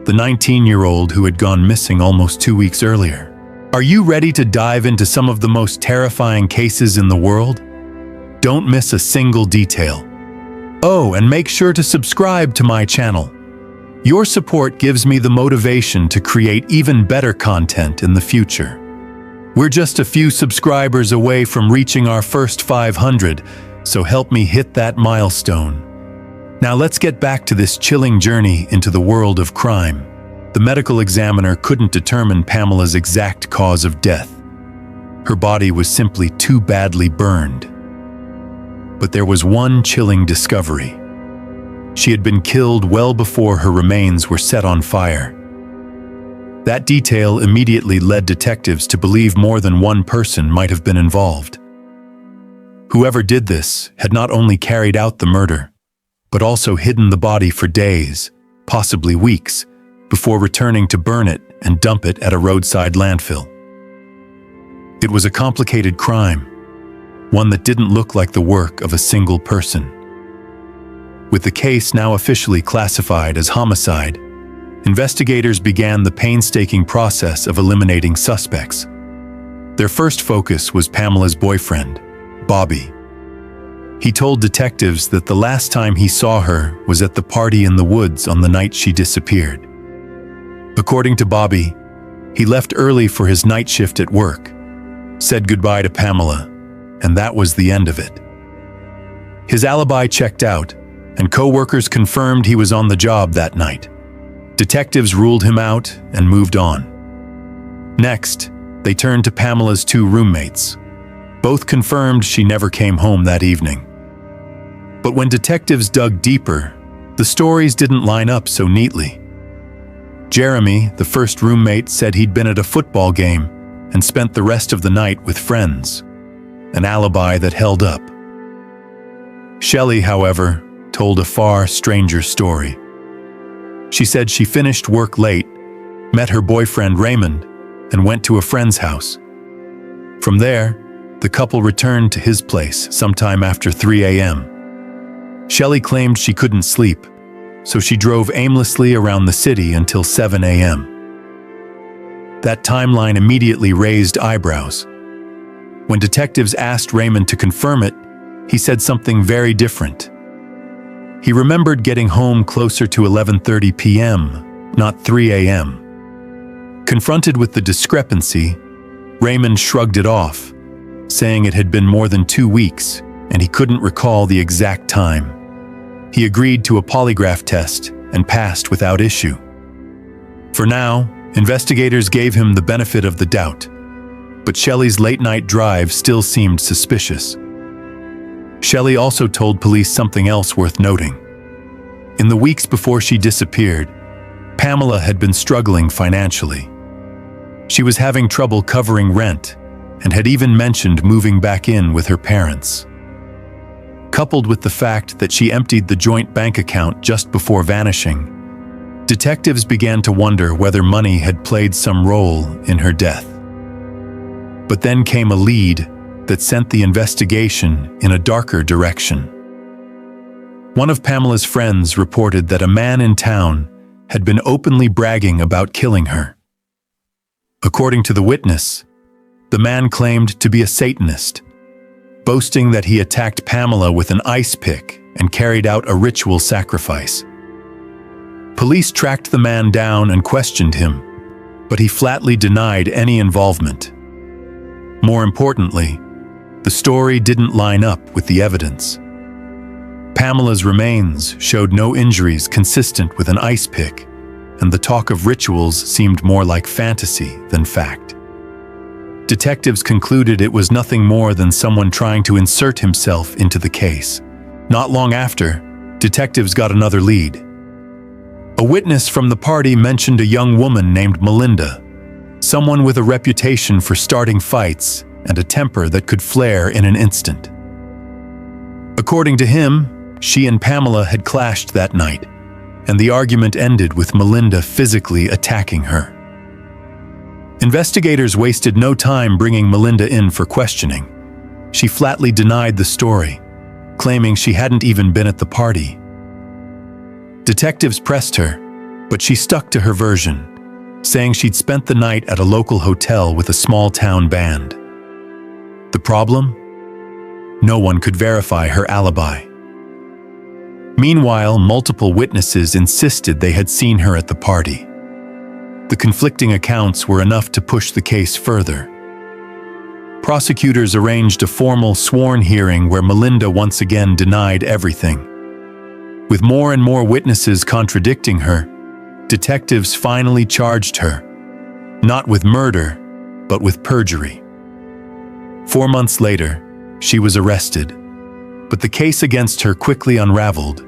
the 19-year-old who had gone missing almost 2 weeks earlier. Are you ready to dive into some of the most terrifying cases in the world? Don't miss a single detail. Oh, and make sure to subscribe to my channel. Your support gives me the motivation to create even better content in the future. We're just a few subscribers away from reaching our first 500, so help me hit that milestone. Now let's get back to this chilling journey into the world of crime. The medical examiner couldn't determine Pamela's exact cause of death. Her body was simply too badly burned. But there was one chilling discovery. She had been killed well before her remains were set on fire. That detail immediately led detectives to believe more than one person might have been involved. Whoever did this had not only carried out the murder, but also hidden the body for days, possibly weeks, before returning to burn it and dump it at a roadside landfill. It was a complicated crime, one that didn't look like the work of a single person. With the case now officially classified as homicide, investigators began the painstaking process of eliminating suspects. Their first focus was Pamela's boyfriend, Bobby. He told detectives that the last time he saw her was at the party in the woods on the night she disappeared. According to Bobby, he left early for his night shift at work, said goodbye to Pamela, and that was the end of it. His alibi checked out, and co-workers confirmed he was on the job that night. Detectives ruled him out and moved on. Next, they turned to Pamela's 2 roommates. Both confirmed she never came home that evening. But when detectives dug deeper, the stories didn't line up so neatly. Jeremy, the first roommate, said he'd been at a football game and spent the rest of the night with friends, an alibi that held up. Shelley, however, told a far stranger story. She said she finished work late, met her boyfriend Raymond, and went to a friend's house. From there, the couple returned to his place sometime after 3 a.m. Shelley claimed she couldn't sleep, so she drove aimlessly around the city until 7 a.m. That timeline immediately raised eyebrows. When detectives asked Raymond to confirm it, he said something very different. He remembered getting home closer to 11:30 p.m., not 3 a.m. Confronted with the discrepancy, Raymond shrugged it off, saying it had been more than 2 weeks and he couldn't recall the exact time. He agreed to a polygraph test and passed without issue. For now, investigators gave him the benefit of the doubt, but Shelley's late-night drive still seemed suspicious. Shelley also told police something else worth noting. In the weeks before she disappeared, Pamela had been struggling financially. She was having trouble covering rent and had even mentioned moving back in with her parents. Coupled with the fact that she emptied the joint bank account just before vanishing, detectives began to wonder whether money had played some role in her death. But then came a lead that sent the investigation in a darker direction. One of Pamela's friends reported that a man in town had been openly bragging about killing her. According to the witness, the man claimed to be a Satanist, boasting that he attacked Pamela with an ice pick and carried out a ritual sacrifice. Police tracked the man down and questioned him, but he flatly denied any involvement. More importantly, the story didn't line up with the evidence. Pamela's remains showed no injuries consistent with an ice pick, and the talk of rituals seemed more like fantasy than fact. Detectives concluded it was nothing more than someone trying to insert himself into the case. Not long after, detectives got another lead. A witness from the party mentioned a young woman named Melinda, someone with a reputation for starting fights and a temper that could flare in an instant. According to him, she and Pamela had clashed that night, and the argument ended with Melinda physically attacking her. Investigators wasted no time bringing Melinda in for questioning. She flatly denied the story, claiming she hadn't even been at the party. Detectives pressed her, but she stuck to her version, saying she'd spent the night at a local hotel with a small-town band. The problem? No one could verify her alibi. Meanwhile, multiple witnesses insisted they had seen her at the party. The conflicting accounts were enough to push the case further. Prosecutors arranged a formal sworn hearing where Melinda once again denied everything. With more and more witnesses contradicting her, detectives finally charged her, not with murder, but with perjury. 4 months later, she was arrested, but the case against her quickly unraveled.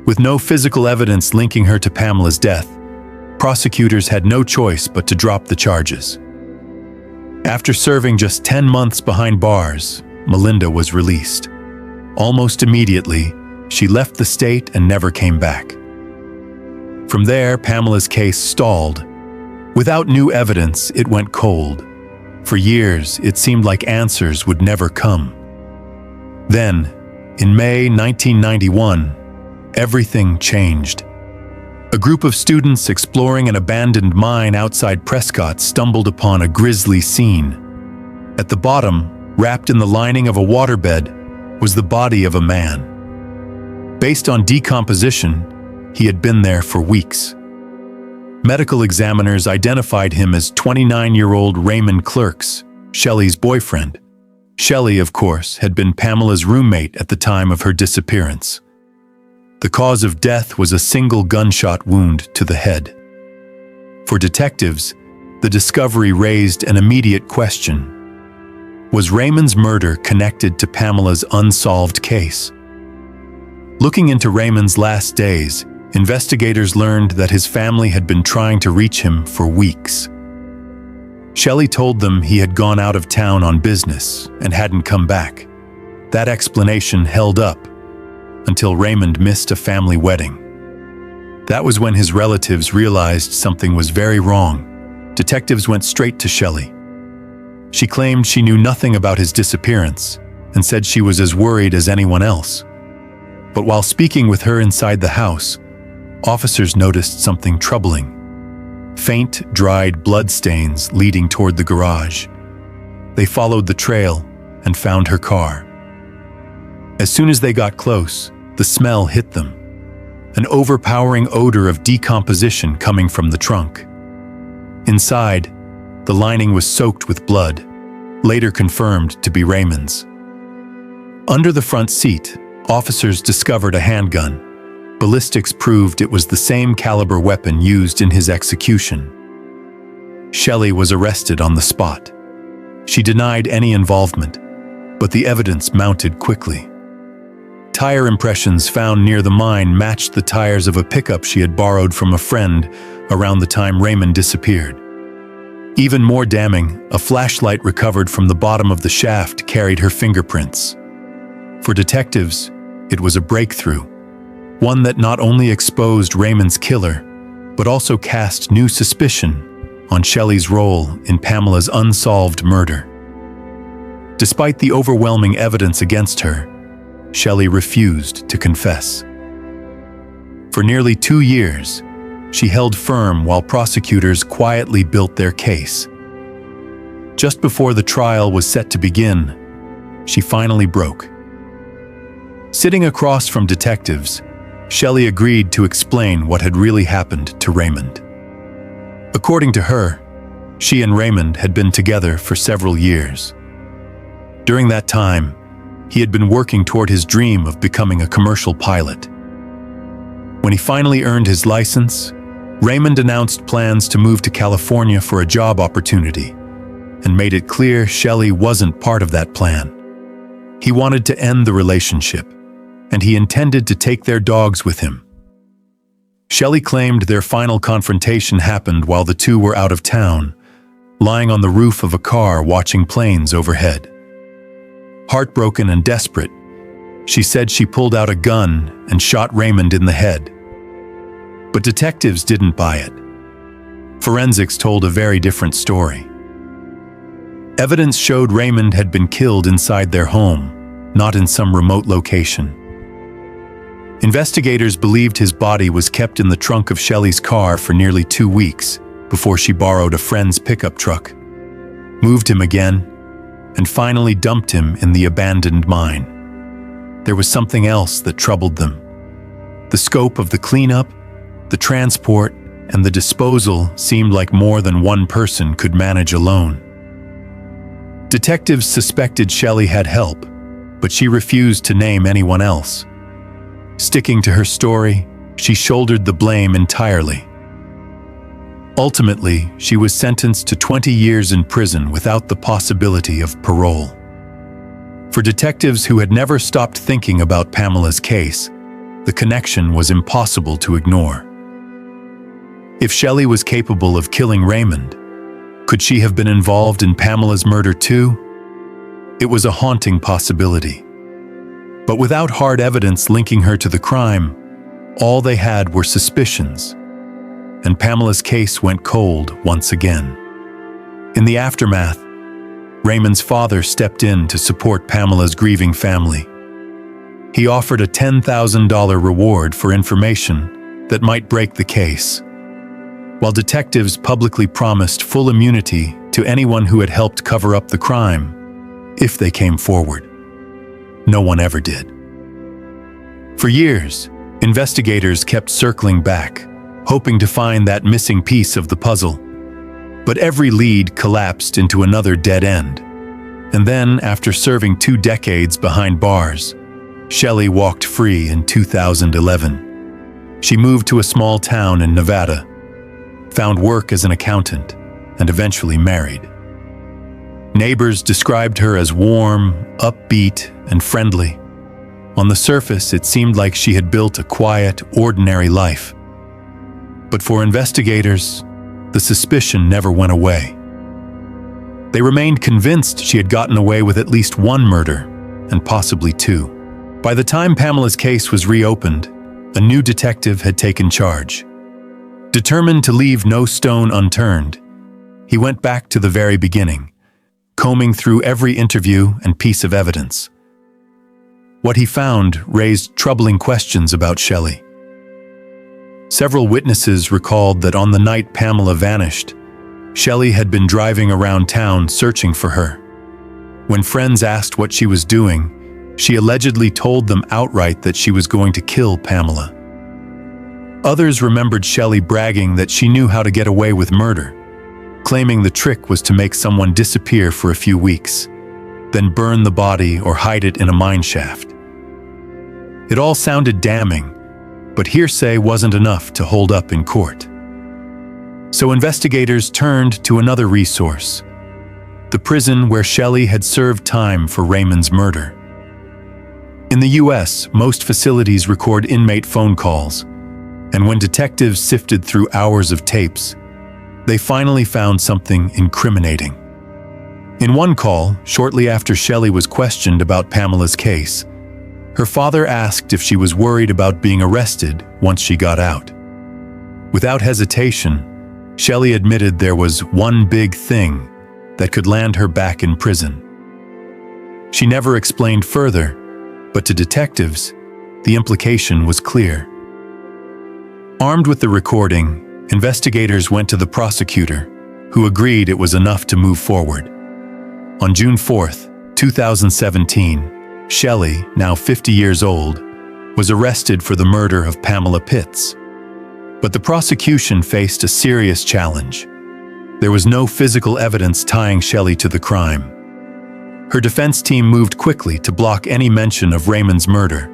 With no physical evidence linking her to Pamela's death, prosecutors had no choice but to drop the charges. After serving just 10 months behind bars, Melinda was released. Almost immediately, she left the state and never came back. From there, Pamela's case stalled. Without new evidence, it went cold. For years, it seemed like answers would never come. Then, in May 1991, everything changed. A group of students exploring an abandoned mine outside Prescott stumbled upon a grisly scene. At the bottom, wrapped in the lining of a waterbed, was the body of a man. Based on decomposition, he had been there for weeks. Medical examiners identified him as 29-year-old Raymond Clerks, Shelley's boyfriend. Shelley, of course, had been Pamela's roommate at the time of her disappearance. The cause of death was a single gunshot wound to the head. For detectives, the discovery raised an immediate question. Was Raymond's murder connected to Pamela's unsolved case? Looking into Raymond's last days, investigators learned that his family had been trying to reach him for weeks. Shelley told them he had gone out of town on business and hadn't come back. That explanation held up until Raymond missed a family wedding. That was when his relatives realized something was very wrong. Detectives went straight to Shelley. She claimed she knew nothing about his disappearance and said she was as worried as anyone else. But while speaking with her inside the house, officers noticed something troubling. Faint, dried bloodstains leading toward the garage. They followed the trail and found her car. As soon as they got close, the smell hit them. An overpowering odor of decomposition coming from the trunk. Inside, the lining was soaked with blood, later confirmed to be Raymond's. Under the front seat, officers discovered a handgun. Ballistics proved it was the same caliber weapon used in his execution. Shelley was arrested on the spot. She denied any involvement, but the evidence mounted quickly. Tire impressions found near the mine matched the tires of a pickup she had borrowed from a friend around the time Raymond disappeared. Even more damning, a flashlight recovered from the bottom of the shaft carried her fingerprints. For detectives, it was a breakthrough. One that not only exposed Raymond's killer, but also cast new suspicion on Shelley's role in Pamela's unsolved murder. Despite the overwhelming evidence against her, Shelley refused to confess. For nearly 2 years, she held firm while prosecutors quietly built their case. Just before the trial was set to begin, she finally broke. Sitting across from detectives, Shelley agreed to explain what had really happened to Raymond. According to her, she and Raymond had been together for several years. During that time, he had been working toward his dream of becoming a commercial pilot. When he finally earned his license, Raymond announced plans to move to California for a job opportunity and made it clear Shelley wasn't part of that plan. He wanted to end the relationship, and he intended to take their dogs with him. Shelley claimed their final confrontation happened while the two were out of town, lying on the roof of a car watching planes overhead. Heartbroken and desperate, she said she pulled out a gun and shot Raymond in the head. But detectives didn't buy it. Forensics told a very different story. Evidence showed Raymond had been killed inside their home, not in some remote location. Investigators believed his body was kept in the trunk of Shelley's car for nearly 2 weeks before she borrowed a friend's pickup truck, moved him again, and finally dumped him in the abandoned mine. There was something else that troubled them. The scope of the cleanup, the transport, and the disposal seemed like more than one person could manage alone. Detectives suspected Shelley had help, but she refused to name anyone else. Sticking to her story, she shouldered the blame entirely. Ultimately, she was sentenced to 20 years in prison without the possibility of parole. For detectives who had never stopped thinking about Pamela's case, the connection was impossible to ignore. If Shelley was capable of killing Raymond, could she have been involved in Pamela's murder too? It was a haunting possibility. But without hard evidence linking her to the crime, all they had were suspicions, and Pamela's case went cold once again. In the aftermath, Raymond's father stepped in to support Pamela's grieving family. He offered a $10,000 reward for information that might break the case, while detectives publicly promised full immunity to anyone who had helped cover up the crime, if they came forward. No one ever did. For years, investigators kept circling back, hoping to find that missing piece of the puzzle. But every lead collapsed into another dead end. And then, after serving 2 decades behind bars, Shelley walked free in 2011. She moved to a small town in Nevada, found work as an accountant, and eventually married. Neighbors described her as warm, upbeat, and friendly. On the surface, it seemed like she had built a quiet, ordinary life. But for investigators, the suspicion never went away. They remained convinced she had gotten away with at least one murder, and possibly 2. By the time Pamela's case was reopened, a new detective had taken charge. Determined to leave no stone unturned, he went back to the very beginning, combing through every interview and piece of evidence. What he found raised troubling questions about Shelley. Several witnesses recalled that on the night Pamela vanished, Shelley had been driving around town searching for her. When friends asked what she was doing, she allegedly told them outright that she was going to kill Pamela. Others remembered Shelley bragging that she knew how to get away with murder, claiming the trick was to make someone disappear for a few weeks, then burn the body or hide it in a mine shaft. It all sounded damning, but hearsay wasn't enough to hold up in court. So investigators turned to another resource, the prison where Shelley had served time for Raymond's murder. In the US, most facilities record inmate phone calls, and when detectives sifted through hours of tapes, they finally found something incriminating. In one call, shortly after Shelley was questioned about Pamela's case, her father asked if she was worried about being arrested once she got out. Without hesitation, Shelley admitted there was one big thing that could land her back in prison. She never explained further, but to detectives, the implication was clear. Armed with the recording, investigators went to the prosecutor, who agreed it was enough to move forward. On June 4, 2017, Shelley, now 50 years old, was arrested for the murder of Pamela Pitts. But the prosecution faced a serious challenge. There was no physical evidence tying Shelley to the crime. Her defense team moved quickly to block any mention of Raymond's murder,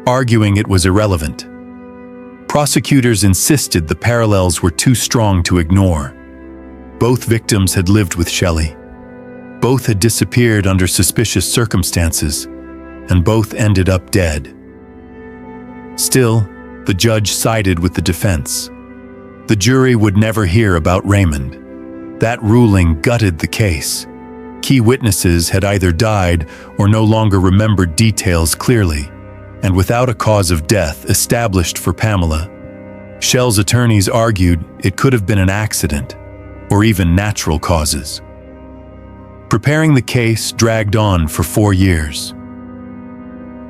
arguing it was irrelevant. Prosecutors insisted the parallels were too strong to ignore. Both victims had lived with Shelley. Both had disappeared under suspicious circumstances, and both ended up dead. Still, The judge sided with the defense. The jury would never hear about Raymond. That ruling gutted the case. Key witnesses had either died or no longer remembered details clearly, and without a cause of death established for Pamela, Shell's attorneys argued it could have been an accident or even natural causes. Preparing the case dragged on for 4 years.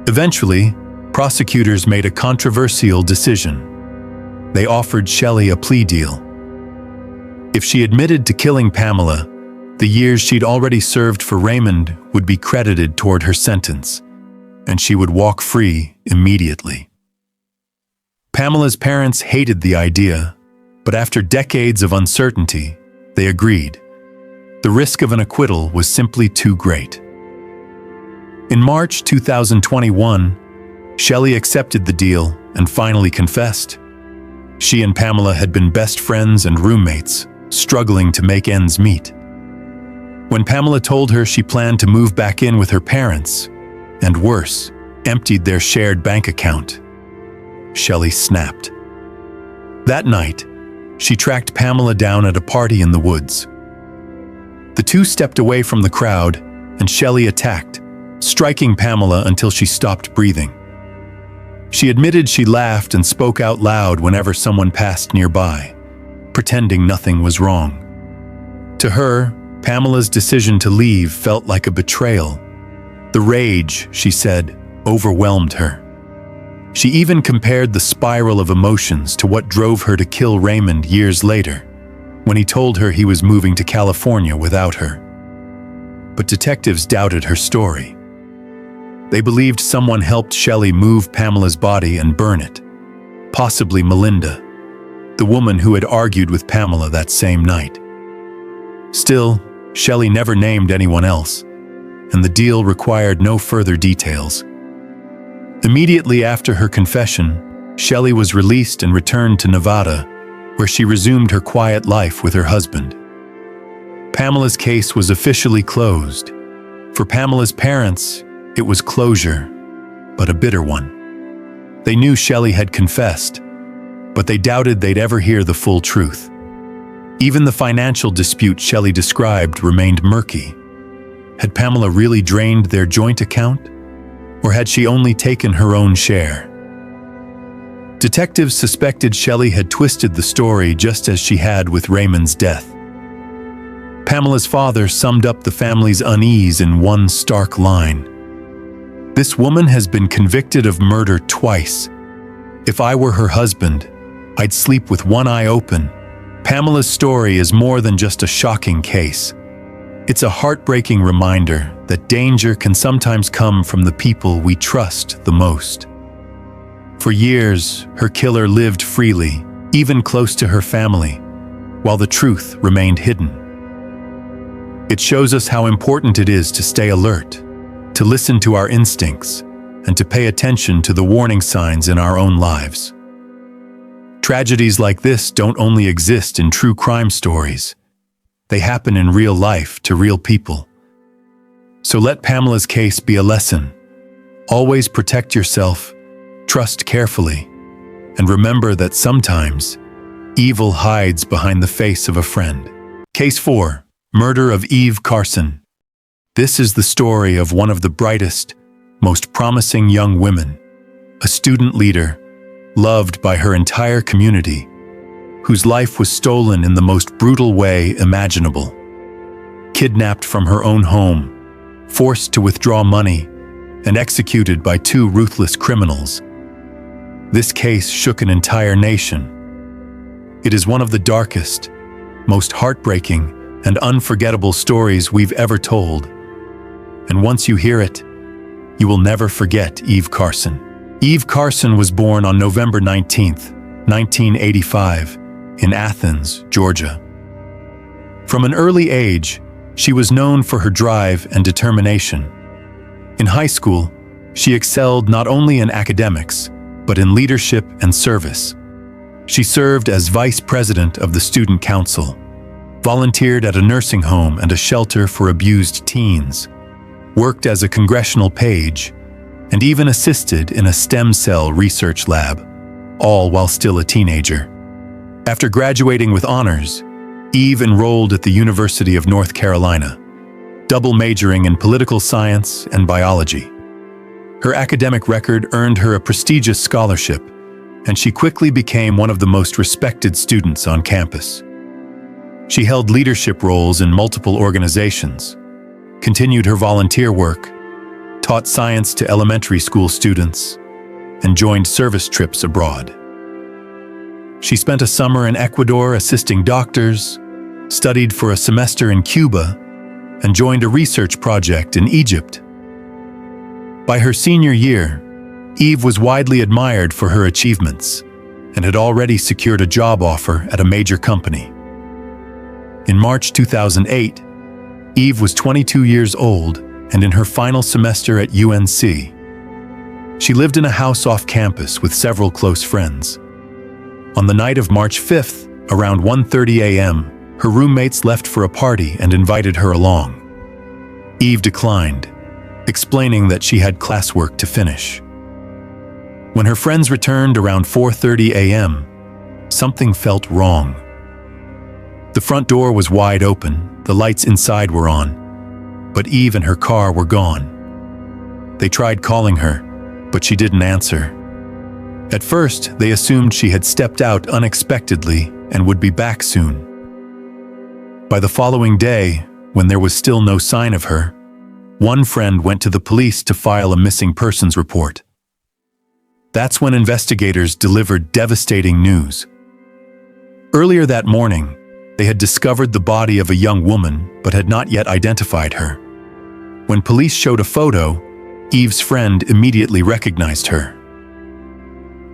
Eventually, prosecutors made a controversial decision. They offered Shelley a plea deal. If she admitted to killing Pamela, the years she'd already served for Raymond would be credited toward her sentence, and she would walk free immediately. Pamela's parents hated the idea, but after decades of uncertainty, they agreed. The risk of an acquittal was simply too great. In March 2021, Shelley accepted the deal and finally confessed. She and Pamela had been best friends and roommates, struggling to make ends meet. When Pamela told her she planned to move back in with her parents, and worse, emptied their shared bank account, Shelley snapped. That night, she tracked Pamela down at a party in the woods. The two stepped away from the crowd, and Shelley attacked, striking Pamela until she stopped breathing. She admitted she laughed and spoke out loud whenever someone passed nearby, pretending nothing was wrong. To her, Pamela's decision to leave felt like a betrayal. The rage, she said, overwhelmed her. She even compared the spiral of emotions to what drove her to kill Raymond years later, when he told her he was moving to California without her. But detectives doubted her story. They believed someone helped Shelley move Pamela's body and burn it, possibly Melinda, the woman who had argued with Pamela that same night. Still, Shelley never named anyone else, and the deal required no further details. Immediately after her confession, Shelley was released and returned to Nevada, where she resumed her quiet life with her husband. Pamela's case was officially closed. For Pamela's parents, it was closure, but a bitter one. They knew Shelley had confessed, but they doubted they'd ever hear the full truth. Even the financial dispute Shelley described remained murky. Had Pamela really drained their joint account, or had she only taken her own share? Detectives suspected Shelley had twisted the story just as she had with Raymond's death. Pamela's father summed up the family's unease in one stark line. "This woman has been convicted of murder twice. If I were her husband, I'd sleep with one eye open." Pamela's story is more than just a shocking case. It's a heartbreaking reminder that danger can sometimes come from the people we trust the most. For years, her killer lived freely, even close to her family, while the truth remained hidden. It shows us how important it is to stay alert, to listen to our instincts, and to pay attention to the warning signs in our own lives. Tragedies like this don't only exist in true crime stories. They happen in real life to real people. So let Pamela's case be a lesson. Always protect yourself, trust carefully, and remember that sometimes evil hides behind the face of a friend. Case 4. Murder of Eve Carson. This is the story of one of the brightest, most promising young women, a student leader, loved by her entire community, whose life was stolen in the most brutal way imaginable. Kidnapped from her own home, forced to withdraw money, and executed by 2 ruthless criminals. This case shook an entire nation. It is one of the darkest, most heartbreaking, and unforgettable stories we've ever told. And once you hear it, you will never forget Eve Carson. Eve Carson was born on November 19, 1985, in Athens, Georgia. From an early age, she was known for her drive and determination. In high school, she excelled not only in academics, but in leadership and service. She served as vice president of the student council, volunteered at a nursing home and a shelter for abused teens, worked as a congressional page, and even assisted in a stem cell research lab. all while still a teenager. After graduating with honors, Eve enrolled at the University of North Carolina, double majoring in political science and biology. Her academic record earned her a prestigious scholarship, and she quickly became one of the most respected students on campus. She held leadership roles in multiple organizations, continued her volunteer work, taught science to elementary school students, and joined service trips abroad. She spent a summer in Ecuador assisting doctors, studied for a semester in Cuba, and joined a research project in Egypt. By her senior year, Eve was widely admired for her achievements and had already secured a job offer at a major company. In March 2008, Eve was 22 years old and in her final semester at UNC. She lived in a house off campus with several close friends. On the night of March 5th, around 1:30 a.m., her roommates left for a party and invited her along. Eve declined, explaining that she had classwork to finish. When her friends returned around 4:30 a.m., something felt wrong. The front door was wide open, the lights inside were on, but Eve and her car were gone. They tried calling her, but she didn't answer. At first, they assumed she had stepped out unexpectedly and would be back soon. By the following day, when there was still no sign of her, one friend went to the police to file a missing persons report. That's when investigators delivered devastating news. Earlier that morning, they had discovered the body of a young woman but had not yet identified her. When police showed a photo, Eve's friend immediately recognized her.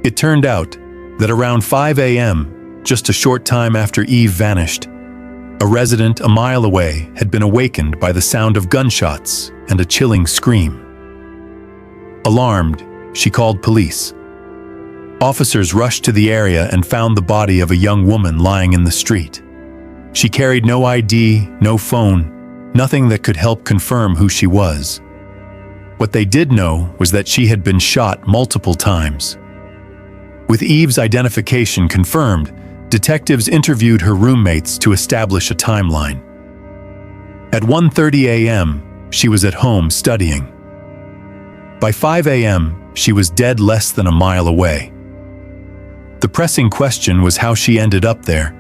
It turned out that around 5 a.m., just a short time after Eve vanished, a resident a mile away had been awakened by the sound of gunshots and a chilling scream. Alarmed, she called police. Officers rushed to the area and found the body of a young woman lying in the street. She carried no ID, no phone, nothing that could help confirm who she was. What they did know was that she had been shot multiple times. With Eve's identification confirmed, detectives interviewed her roommates to establish a timeline. At 1:30 a.m., she was at home studying. By 5 a.m., she was dead less than a mile away. The pressing question was how she ended up there,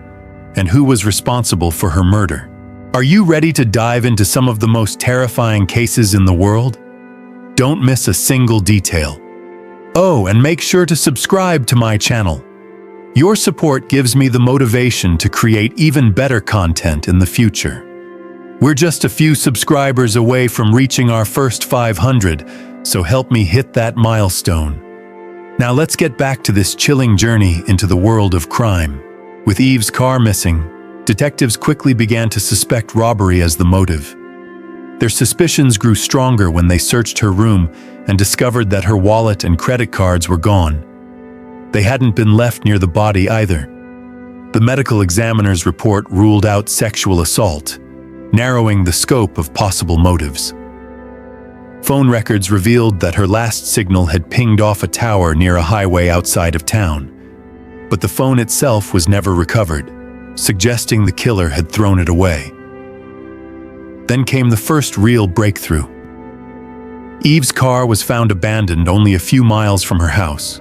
and who was responsible for her murder. Are you ready to dive into some of the most terrifying cases in the world? Don't miss a single detail. Oh, and make sure to subscribe to my channel. Your support gives me the motivation to create even better content in the future. We're just a few subscribers away from reaching our first 500, so help me hit that milestone. Now let's get back to this chilling journey into the world of crime. With Eve's car missing, detectives quickly began to suspect robbery as the motive. Their suspicions grew stronger when they searched her room and discovered that her wallet and credit cards were gone. They hadn't been left near the body either. The medical examiner's report ruled out sexual assault, narrowing the scope of possible motives. Phone records revealed that her last signal had pinged off a tower near a highway outside of town, but the phone itself was never recovered, suggesting the killer had thrown it away. Then came the first real breakthrough. Eve's car was found abandoned only a few miles from her house.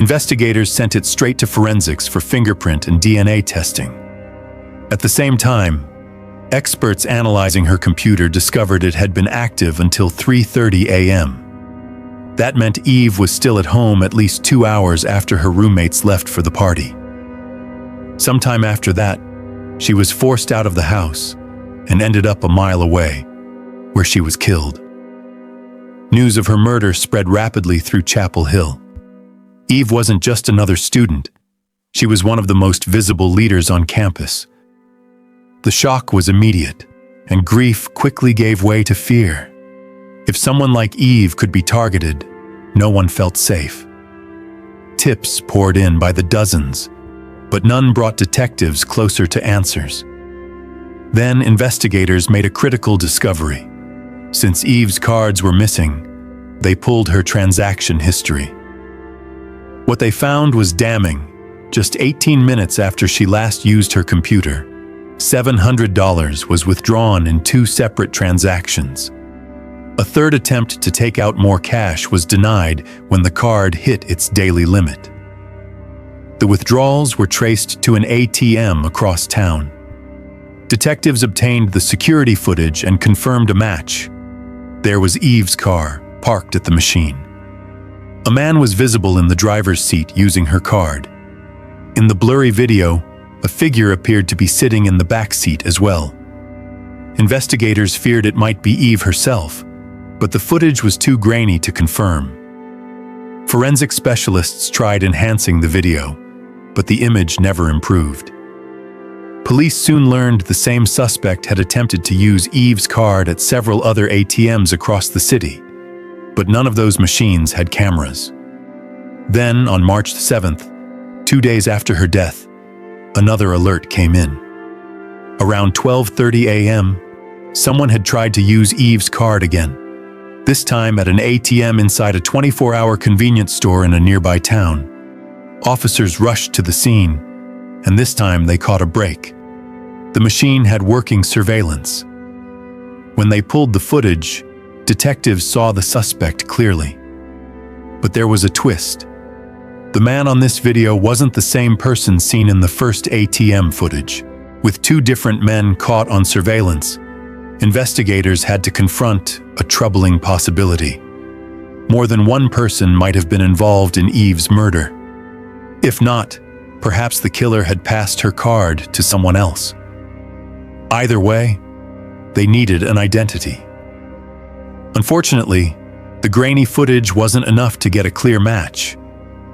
Investigators sent it straight to forensics for fingerprint and DNA testing. At the same time, experts analyzing her computer discovered it had been active until 3:30 a.m. That meant Eve was still at home at least 2 hours after her roommates left for the party. Sometime after that, she was forced out of the house and ended up a mile away, where she was killed. News of her murder spread rapidly through Chapel Hill. Eve wasn't just another student. She was one of the most visible leaders on campus. The shock was immediate, and grief quickly gave way to fear. If someone like Eve could be targeted, no one felt safe. Tips poured in by the dozens, but none brought detectives closer to answers. Then investigators made a critical discovery. Since Eve's cards were missing, they pulled her transaction history. What they found was damning. Just 18 minutes after she last used her computer, $700 was withdrawn in 2 separate transactions. A third attempt to take out more cash was denied when the card hit its daily limit. The withdrawals were traced to an ATM across town. Detectives obtained the security footage and confirmed a match. There was Eve's car, parked at the machine. A man was visible in the driver's seat using her card. In the blurry video, a figure appeared to be sitting in the back seat as well. Investigators feared it might be Eve herself, but the footage was too grainy to confirm. Forensic specialists tried enhancing the video, but the image never improved. Police soon learned the same suspect had attempted to use Eve's card at several other ATMs across the city, but none of those machines had cameras. Then, on March 7th, 2 days after her death, another alert came in. Around 12:30 a.m., someone had tried to use Eve's card again, this time at an ATM inside a 24-hour convenience store in a nearby town. Officers rushed to the scene, and this time they caught a break. The machine had working surveillance. When they pulled the footage, detectives saw the suspect clearly. But there was a twist. The man on this video wasn't the same person seen in the first ATM footage. With 2 different men caught on surveillance, investigators had to confront a troubling possibility. More than one person might have been involved in Eve's murder. If not, perhaps the killer had passed her card to someone else. Either way, they needed an identity. Unfortunately, the grainy footage wasn't enough to get a clear match,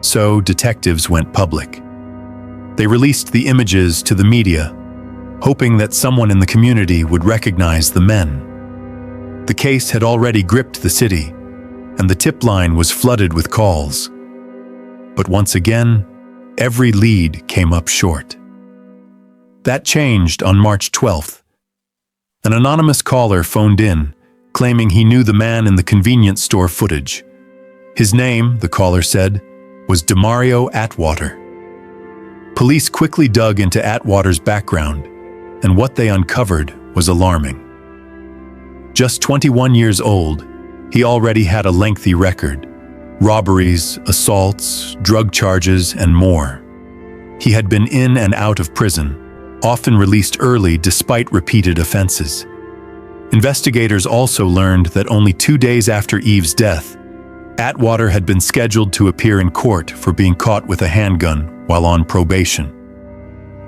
so detectives went public. They released the images to the media, hoping that someone in the community would recognize the men. The case had already gripped the city, and the tip line was flooded with calls. But once again, every lead came up short. That changed on March 12th. An anonymous caller phoned in, claiming he knew the man in the convenience store footage. His name, the caller said, was Demario Atwater. Police quickly dug into Atwater's background, and what they uncovered was alarming. Just 21 years old, he already had a lengthy record: robberies, assaults, drug charges, and more. He had been in and out of prison, often released early despite repeated offenses. Investigators also learned that only 2 days after Eve's death, Atwater had been scheduled to appear in court for being caught with a handgun while on probation.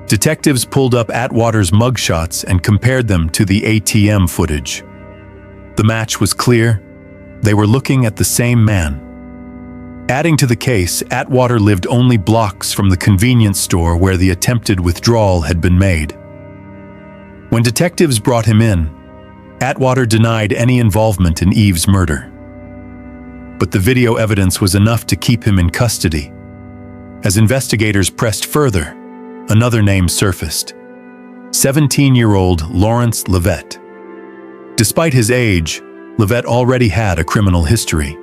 Detectives pulled up Atwater's mugshots and compared them to the ATM footage. The match was clear. They were looking at the same man. Adding to the case, Atwater lived only blocks from the convenience store where the attempted withdrawal had been made. When detectives brought him in, Atwater denied any involvement in Eve's murder. But the video evidence was enough to keep him in custody. As investigators pressed further, another name surfaced: 17-year-old Lawrence Levet. Despite his age, Levet already had a criminal history.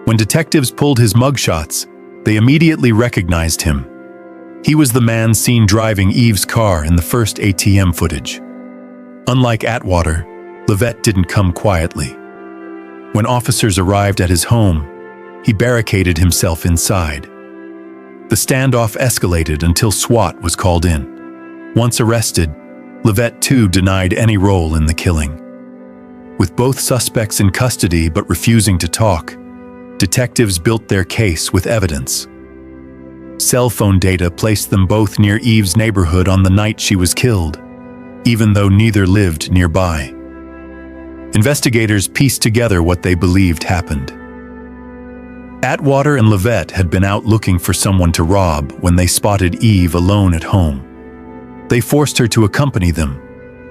When detectives pulled his mugshots, they immediately recognized him. He was the man seen driving Eve's car in the first ATM footage. Unlike Atwater, Levet didn't come quietly. When officers arrived at his home, he barricaded himself inside. The standoff escalated until SWAT was called in. Once arrested, Levet too denied any role in the killing. With both suspects in custody but refusing to talk, detectives built their case with evidence. Cell phone data placed them both near Eve's neighborhood on the night she was killed, even though neither lived nearby. Investigators pieced together what they believed happened. Atwater and Levet had been out looking for someone to rob when they spotted Eve alone at home. They forced her to accompany them,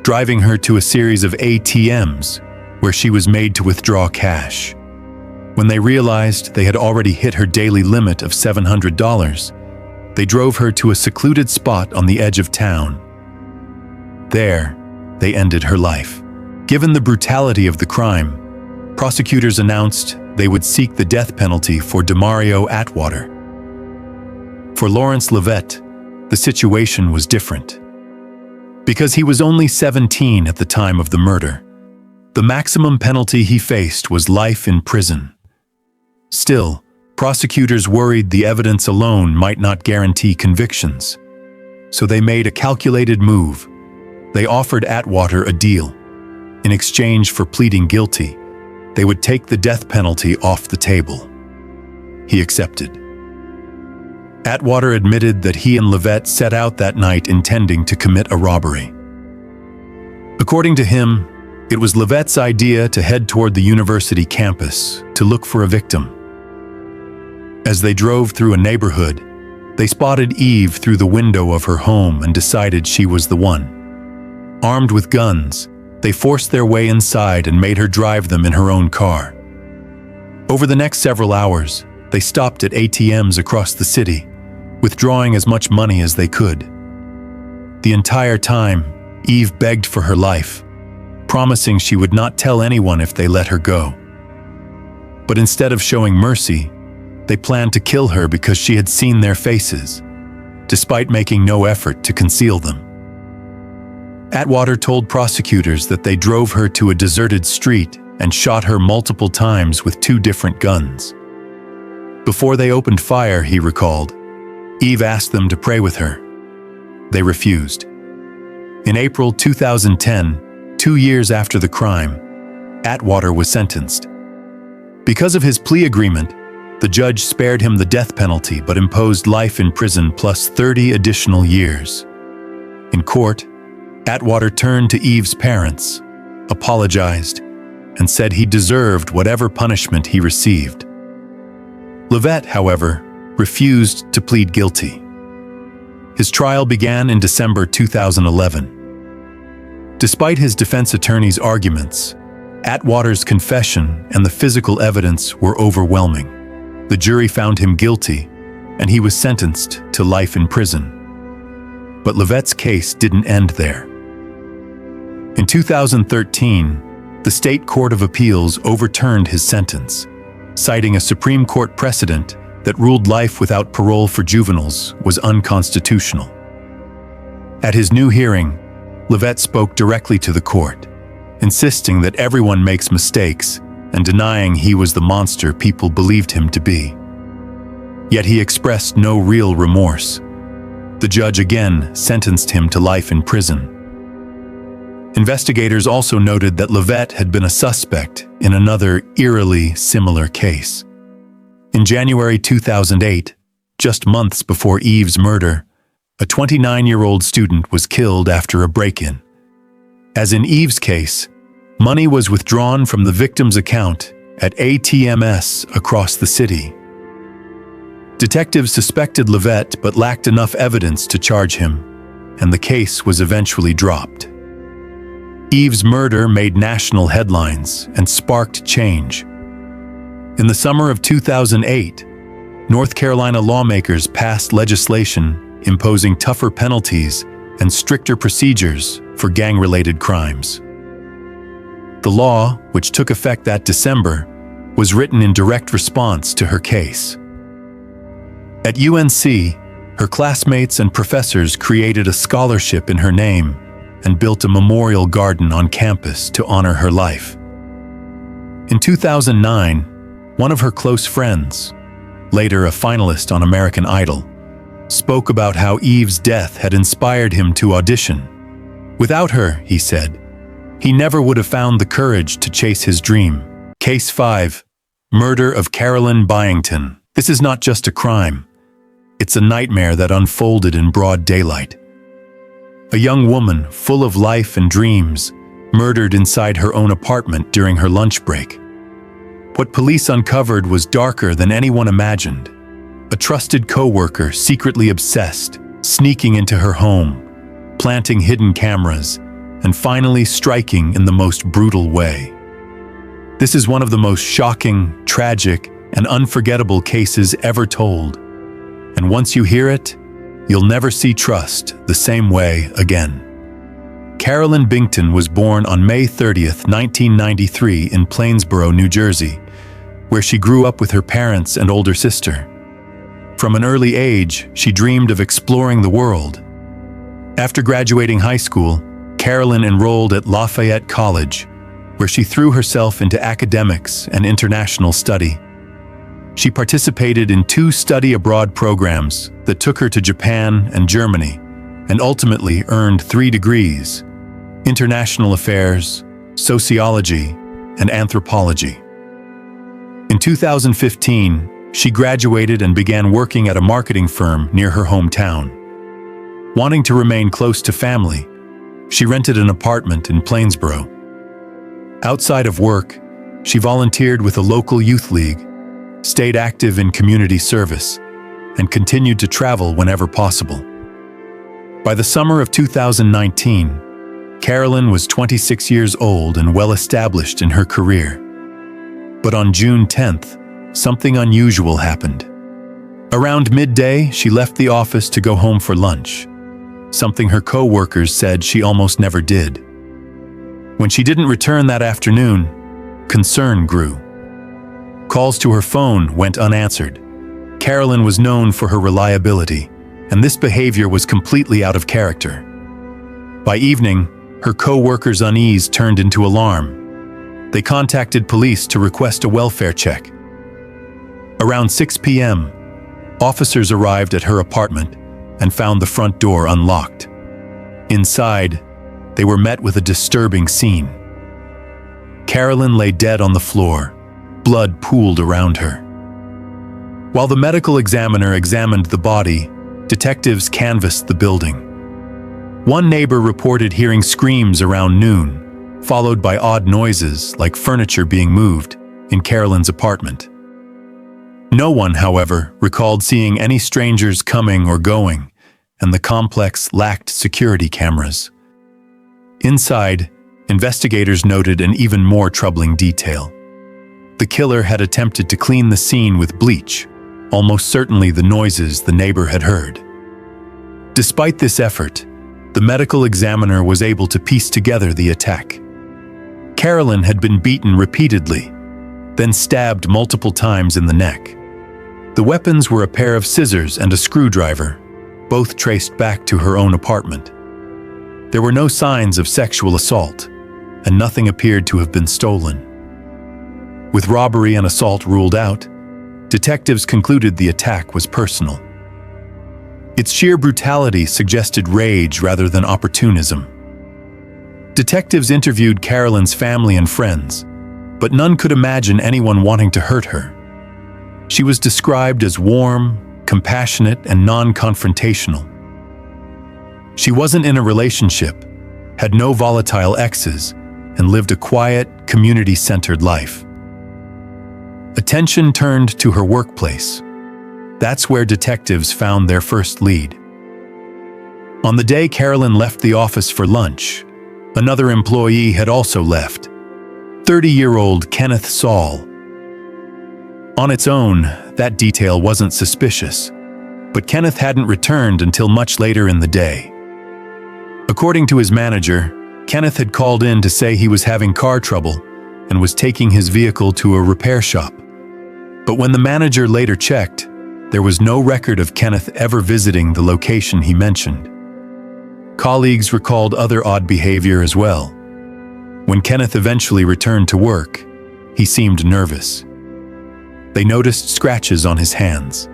driving her to a series of ATMs where she was made to withdraw cash. When they realized they had already hit her daily limit of $700, they drove her to a secluded spot on the edge of town. There, they ended her life. Given the brutality of the crime, prosecutors announced they would seek the death penalty for Demario Atwater. For Lawrence Leavitt, the situation was different. Because he was only 17 at the time of the murder, the maximum penalty he faced was life in prison. Still, prosecutors worried the evidence alone might not guarantee convictions. So they made a calculated move. They offered Atwater a deal. In exchange for pleading guilty, they would take the death penalty off the table. He accepted. Atwater admitted that he and Leavitt set out that night intending to commit a robbery. According to him, it was Leavitt's idea to head toward the university campus to look for a victim. As they drove through a neighborhood, they spotted Eve through the window of her home and decided she was the one. Armed with guns, they forced their way inside and made her drive them in her own car. Over the next several hours, they stopped at ATMs across the city, withdrawing as much money as they could. The entire time, Eve begged for her life, promising she would not tell anyone if they let her go. But instead of showing mercy, they planned to kill her because she had seen their faces, despite making no effort to conceal them. Atwater told prosecutors that they drove her to a deserted street and shot her multiple times with 2 different guns. Before they opened fire, he recalled, Eve asked them to pray with her. They refused. In April 2010, 2 years after the crime, Atwater was sentenced. Because of his plea agreement, the judge spared him the death penalty but imposed life in prison plus 30 additional years. In court, Atwater turned to Eve's parents, apologized, and said he deserved whatever punishment he received. Leavitt, however, refused to plead guilty. His trial began in December 2011. Despite his defense attorney's arguments, Atwater's confession and the physical evidence were overwhelming. The jury found him guilty, and he was sentenced to life in prison. But Leavitt's case didn't end there. In 2013, the State Court of Appeals overturned his sentence, citing a Supreme Court precedent that ruled life without parole for juveniles was unconstitutional. At his new hearing, Leavitt spoke directly to the court, insisting that everyone makes mistakes and denying he was the monster people believed him to be. Yet he expressed no real remorse. The judge again sentenced him to life in prison. Investigators also noted that Leavitt had been a suspect in another eerily similar case. In January 2008, just months before Eve's murder, a 29-year-old student was killed after a break-in. As in Eve's case, money was withdrawn from the victim's account at ATMs across the city. Detectives suspected Leavitt but lacked enough evidence to charge him, and the case was eventually dropped. Eve's murder made national headlines and sparked change. In the summer of 2008, North Carolina lawmakers passed legislation imposing tougher penalties and stricter procedures for gang-related crimes. The law, which took effect that December, was written in direct response to her case. At UNC, her classmates and professors created a scholarship in her name and built a memorial garden on campus to honor her life. In 2009, one of her close friends, later a finalist on American Idol, spoke about how Eve's death had inspired him to audition. Without her, he said, he never would have found the courage to chase his dream. Case 5. Murder of Carolyn Byington. This is not just a crime. It's a nightmare that unfolded in broad daylight. A young woman, full of life and dreams, murdered inside her own apartment during her lunch break. What police uncovered was darker than anyone imagined. A trusted co-worker secretly obsessed, sneaking into her home, planting hidden cameras, and finally striking in the most brutal way. This is one of the most shocking, tragic, and unforgettable cases ever told. And once you hear it, you'll never see trust the same way again. Carolyn Byington was born on May 30th, 1993 in Plainsboro, New Jersey, where she grew up with her parents and older sister. From an early age, she dreamed of exploring the world. After graduating high school, Carolyn enrolled at Lafayette College, where she threw herself into academics and international study. She participated in 2 study abroad programs that took her to Japan and Germany, and ultimately earned 3 degrees: international affairs, sociology, and anthropology. In 2015, she graduated and began working at a marketing firm near her hometown. Wanting to remain close to family, she rented an apartment in Plainsboro. Outside of work, she volunteered with a local youth league, stayed active in community service, and continued to travel whenever possible. By the summer of 2019, Carolyn was 26 years old and well-established in her career. But on June 10th, something unusual happened. Around midday, she left the office to go home for lunch, something her co-workers said she almost never did. When she didn't return that afternoon, concern grew. Calls to her phone went unanswered. Carolyn was known for her reliability, and this behavior was completely out of character. By evening, her co-workers' unease turned into alarm. They contacted police to request a welfare check. Around 6 p.m., officers arrived at her apartment and found the front door unlocked. Inside, they were met with a disturbing scene. Carolyn lay dead on the floor, blood pooled around her. While the medical examiner examined the body, detectives canvassed the building. One neighbor reported hearing screams around noon, followed by odd noises like furniture being moved in Carolyn's apartment. No one, however, recalled seeing any strangers coming or going, and the complex lacked security cameras. Inside, investigators noted an even more troubling detail. The killer had attempted to clean the scene with bleach, almost certainly the noises the neighbor had heard. Despite this effort, the medical examiner was able to piece together the attack. Carolyn had been beaten repeatedly, then stabbed multiple times in the neck. The weapons were a pair of scissors and a screwdriver, both traced back to her own apartment. There were no signs of sexual assault, and nothing appeared to have been stolen. With robbery and assault ruled out, detectives concluded the attack was personal. Its sheer brutality suggested rage rather than opportunism. Detectives interviewed Carolyn's family and friends, but none could imagine anyone wanting to hurt her. She was described as warm, compassionate, and non-confrontational. She wasn't in a relationship, had no volatile exes, and lived a quiet, community-centered life. Attention turned to her workplace. That's where detectives found their first lead. On the day Carolyn left the office for lunch, another employee had also left, 30-year-old Kenneth Saul. On its own, that detail wasn't suspicious, but Kenneth hadn't returned until much later in the day. According to his manager, Kenneth had called in to say he was having car trouble and was taking his vehicle to a repair shop. But when the manager later checked, there was no record of Kenneth ever visiting the location he mentioned. Colleagues recalled other odd behavior as well. When Kenneth eventually returned to work, he seemed nervous. They noticed scratches on his hands.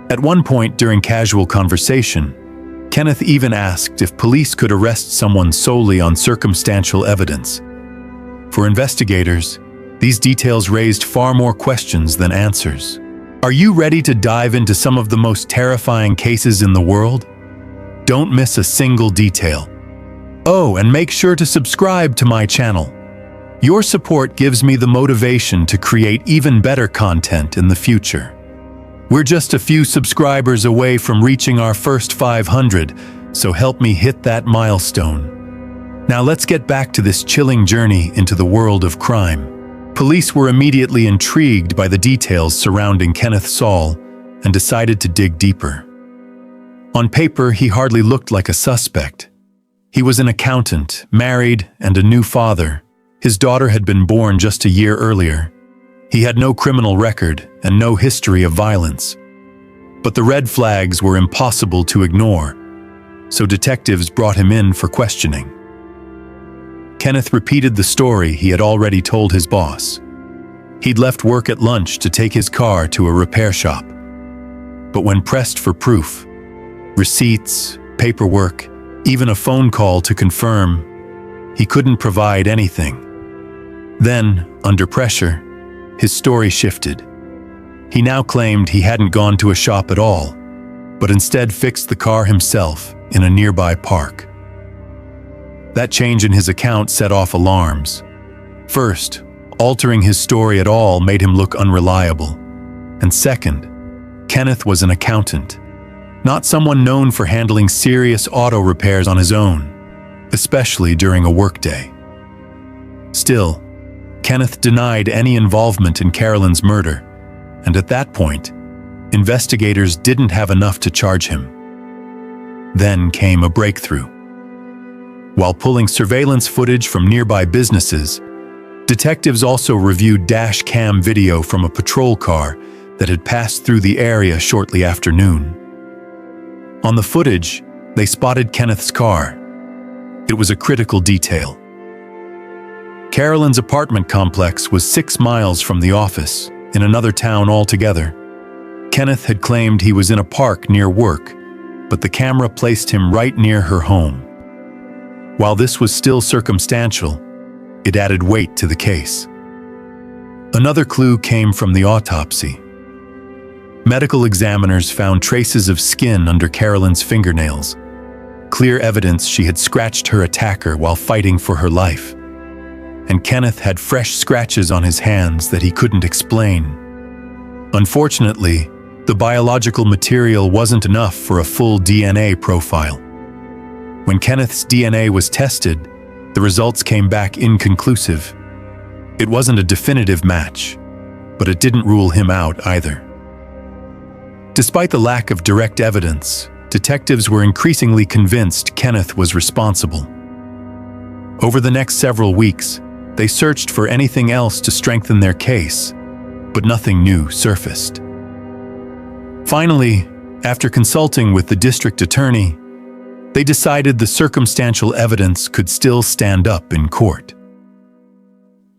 At one point during casual conversation, Kenneth even asked if police could arrest someone solely on circumstantial evidence. For investigators, these details raised far more questions than answers. Are you ready to dive into some of the most terrifying cases in the world? Don't miss a single detail. Oh, and make sure to subscribe to my channel. Your support gives me the motivation to create even better content in the future. We're just a few subscribers away from reaching our first 500, so help me hit that milestone. Now let's get back to this chilling journey into the world of crime. Police were immediately intrigued by the details surrounding Kenneth Saul and decided to dig deeper. On paper, he hardly looked like a suspect. He was an accountant, married, and a new father. His daughter had been born just a year earlier. He had no criminal record and no history of violence. But the red flags were impossible to ignore, so detectives brought him in for questioning. Kenneth repeated the story he had already told his boss. He'd left work at lunch to take his car to a repair shop. But when pressed for proof, receipts, paperwork, even a phone call to confirm, he couldn't provide anything. Then, under pressure, his story shifted. He now claimed he hadn't gone to a shop at all, but instead fixed the car himself in a nearby park. That change in his account set off alarms. First, altering his story at all made him look unreliable. And second, Kenneth was an accountant, not someone known for handling serious auto repairs on his own, especially during a workday. Still, Kenneth denied any involvement in Carolyn's murder, and at that point, investigators didn't have enough to charge him. Then came a breakthrough. While pulling surveillance footage from nearby businesses, detectives also reviewed dash cam video from a patrol car that had passed through the area shortly after noon. On the footage, they spotted Kenneth's car. It was a critical detail. Carolyn's apartment complex was 6 miles from the office, in another town altogether. Kenneth had claimed he was in a park near work, but the camera placed him right near her home. While this was still circumstantial, it added weight to the case. Another clue came from the autopsy. Medical examiners found traces of skin under Carolyn's fingernails, clear evidence she had scratched her attacker while fighting for her life. And Kenneth had fresh scratches on his hands that he couldn't explain. Unfortunately, the biological material wasn't enough for a full DNA profile. When Kenneth's DNA was tested, the results came back inconclusive. It wasn't a definitive match, but it didn't rule him out either. Despite the lack of direct evidence, detectives were increasingly convinced Kenneth was responsible. Over the next several weeks, they searched for anything else to strengthen their case, but nothing new surfaced. Finally, after consulting with the district attorney, they decided the circumstantial evidence could still stand up in court.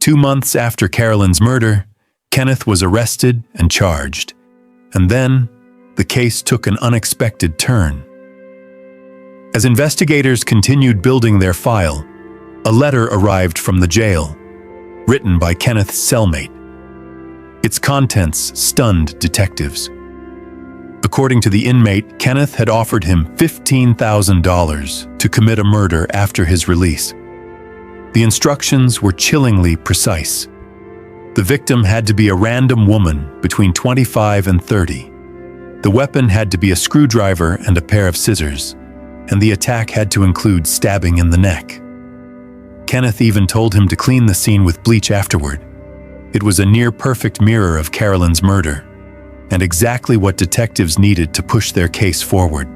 2 months after Carolyn's murder, Kenneth was arrested and charged, and then the case took an unexpected turn. As investigators continued building their file, a letter arrived from the jail, written by Kenneth's cellmate. Its contents stunned detectives. According to the inmate, Kenneth had offered him $15,000 to commit a murder after his release. The instructions were chillingly precise. The victim had to be a random woman between 25 and 30. The weapon had to be a screwdriver and a pair of scissors, and the attack had to include stabbing in the neck. Kenneth even told him to clean the scene with bleach afterward. It was a near-perfect mirror of Carolyn's murder, and exactly what detectives needed to push their case forward.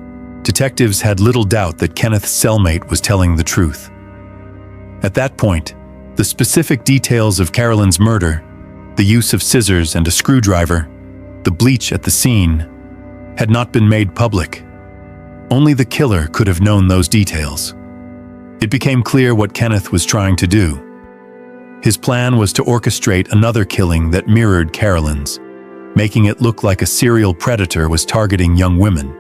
Detectives had little doubt that Kenneth's cellmate was telling the truth. At that point, the specific details of Carolyn's murder, the use of scissors and a screwdriver, the bleach at the scene, had not been made public. Only the killer could have known those details. It became clear what Kenneth was trying to do. His plan was to orchestrate another killing that mirrored Carolyn's, making it look like a serial predator was targeting young women.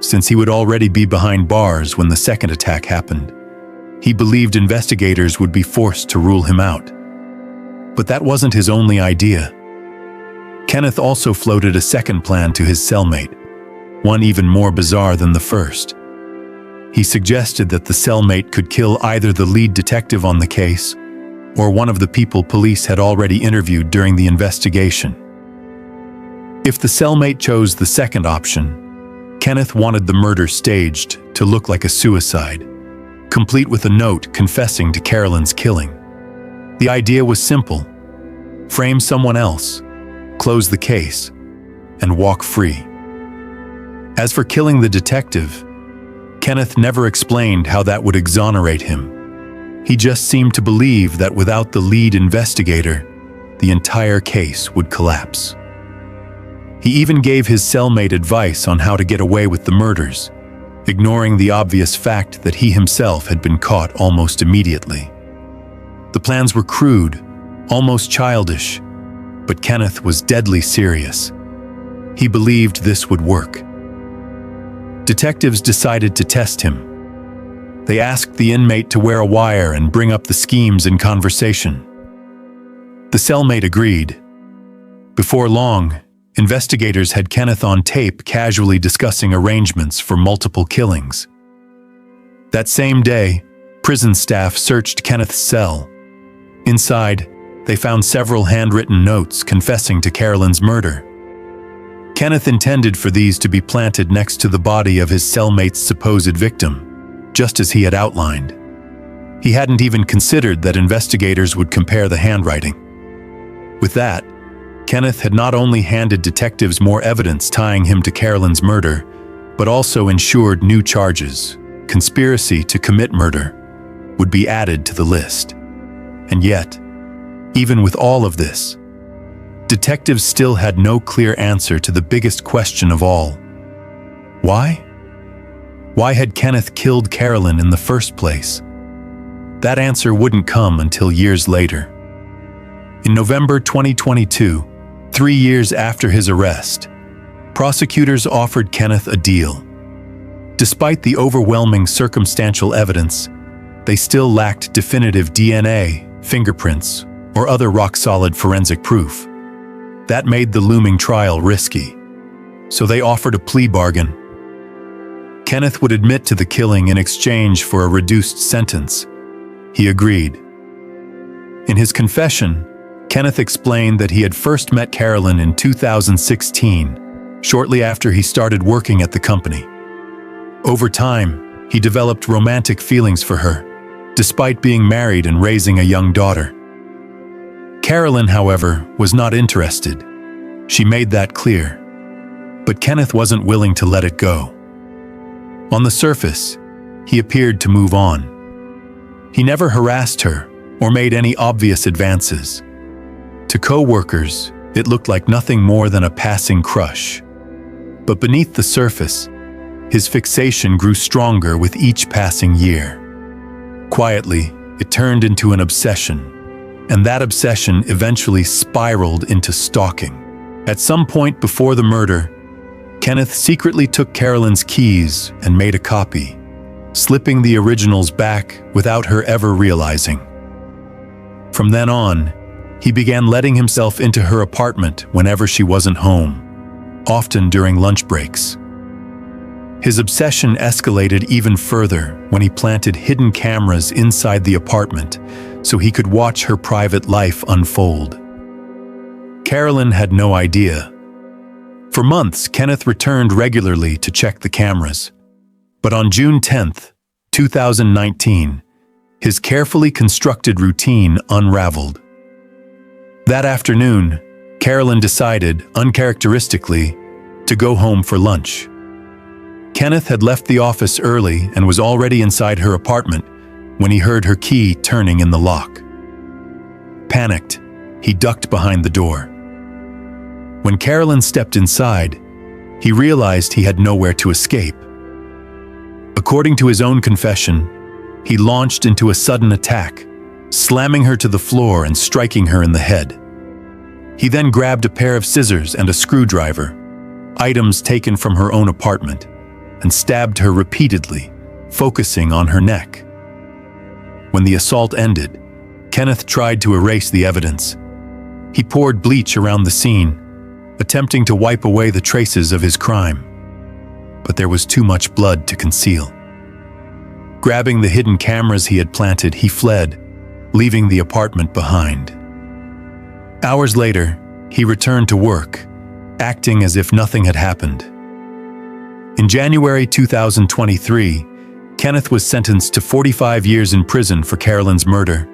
Since he would already be behind bars when the second attack happened, he believed investigators would be forced to rule him out. But that wasn't his only idea. Kenneth also floated a second plan to his cellmate, one even more bizarre than the first. He suggested that the cellmate could kill either the lead detective on the case or one of the people police had already interviewed during the investigation. If the cellmate chose the second option, Kenneth wanted the murder staged to look like a suicide, complete with a note confessing to Carolyn's killing. The idea was simple: frame someone else, close the case, and walk free. As for killing the detective, Kenneth never explained how that would exonerate him. He just seemed to believe that without the lead investigator, the entire case would collapse. He even gave his cellmate advice on how to get away with the murders, ignoring the obvious fact that he himself had been caught almost immediately. The plans were crude, almost childish, but Kenneth was deadly serious. He believed this would work. Detectives decided to test him. They asked the inmate to wear a wire and bring up the schemes in conversation. The cellmate agreed. Before long, investigators had Kenneth on tape casually discussing arrangements for multiple killings. That same day, prison staff searched Kenneth's cell. Inside, they found several handwritten notes confessing to Carolyn's murder. Kenneth intended for these to be planted next to the body of his cellmate's supposed victim, just as he had outlined. He hadn't even considered that investigators would compare the handwriting. With that, Kenneth had not only handed detectives more evidence tying him to Carolyn's murder, but also ensured new charges, conspiracy to commit murder, would be added to the list. And yet, even with all of this, detectives still had no clear answer to the biggest question of all. Why? Why had Kenneth killed Carolyn in the first place? That answer wouldn't come until years later. In November 2022, 3 years after his arrest, prosecutors offered Kenneth a deal. Despite the overwhelming circumstantial evidence, they still lacked definitive DNA, fingerprints, or other rock-solid forensic proof. That made the looming trial risky, so they offered a plea bargain. Kenneth would admit to the killing in exchange for a reduced sentence. He agreed. In his confession, Kenneth explained that he had first met Carolyn in 2016, shortly after he started working at the company. Over time, he developed romantic feelings for her, despite being married and raising a young daughter. Carolyn, however, was not interested. She made that clear. But Kenneth wasn't willing to let it go. On the surface, he appeared to move on. He never harassed her or made any obvious advances. To co-workers, it looked like nothing more than a passing crush. But beneath the surface, his fixation grew stronger with each passing year. Quietly, it turned into an obsession, and that obsession eventually spiraled into stalking. At some point before the murder, Kenneth secretly took Carolyn's keys and made a copy, slipping the originals back without her ever realizing. From then on, he began letting himself into her apartment whenever she wasn't home, often during lunch breaks. His obsession escalated even further when he planted hidden cameras inside the apartment so he could watch her private life unfold. Carolyn had no idea. For months, Kenneth returned regularly to check the cameras. But on June 10th, 2019, his carefully constructed routine unraveled. That afternoon, Carolyn decided, uncharacteristically, to go home for lunch. Kenneth had left the office early and was already inside her apartment when he heard her key turning in the lock. Panicked, he ducked behind the door. When Carolyn stepped inside, he realized he had nowhere to escape. According to his own confession, he launched into a sudden attack, slamming her to the floor and striking her in the head. He then grabbed a pair of scissors and a screwdriver, items taken from her own apartment, and stabbed her repeatedly, focusing on her neck. When the assault ended, Kenneth tried to erase the evidence. He poured bleach around the scene, attempting to wipe away the traces of his crime. But there was too much blood to conceal. Grabbing the hidden cameras he had planted, he fled, leaving the apartment behind. Hours later, he returned to work, acting as if nothing had happened. In January 2023, Kenneth was sentenced to 45 years in prison for Carolyn's murder,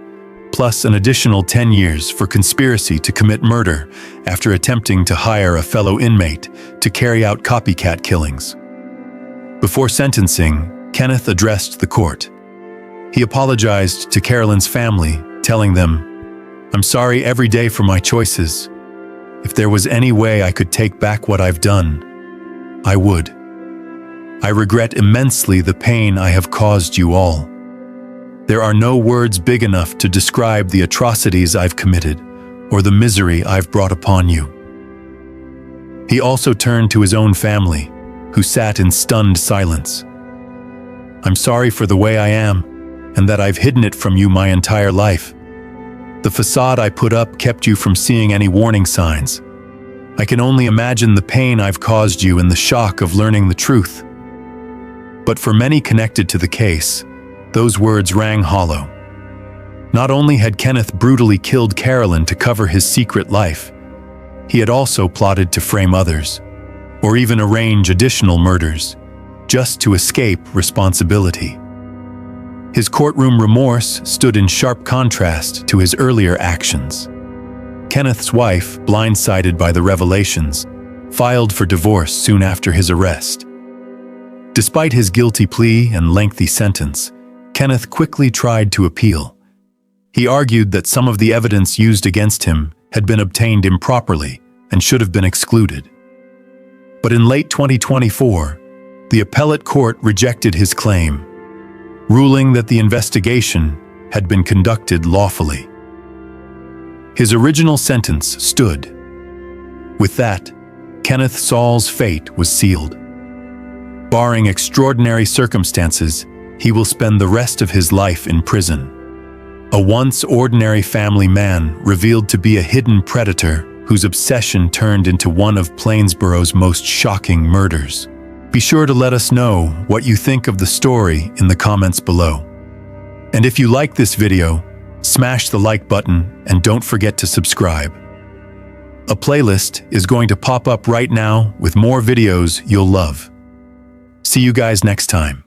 plus an additional 10 years for conspiracy to commit murder after attempting to hire a fellow inmate to carry out copycat killings. Before sentencing, Kenneth addressed the court. He apologized to Carolyn's family, telling them, "I'm sorry every day for my choices. If there was any way I could take back what I've done, I would. I regret immensely the pain I have caused you all. There are no words big enough to describe the atrocities I've committed or the misery I've brought upon you." He also turned to his own family, who sat in stunned silence. "I'm sorry for the way I am, and that I've hidden it from you my entire life. The facade I put up kept you from seeing any warning signs. I can only imagine the pain I've caused you and the shock of learning the truth." But for many connected to the case, those words rang hollow. Not only had Kenneth brutally killed Carolyn to cover his secret life, he had also plotted to frame others, or even arrange additional murders, just to escape responsibility. His courtroom remorse stood in sharp contrast to his earlier actions. Kenneth's wife, blindsided by the revelations, filed for divorce soon after his arrest. Despite his guilty plea and lengthy sentence, Kenneth quickly tried to appeal. He argued that some of the evidence used against him had been obtained improperly and should have been excluded. But in late 2024, the appellate court rejected his claim, ruling that the investigation had been conducted lawfully. His original sentence stood. With that, Kenneth Saul's fate was sealed. Barring extraordinary circumstances, he will spend the rest of his life in prison. A once ordinary family man revealed to be a hidden predator whose obsession turned into one of Plainsborough's most shocking murders. Be sure to let us know what you think of the story in the comments below. And if you like this video, smash the like button and don't forget to subscribe. A playlist is going to pop up right now with more videos you'll love. See you guys next time.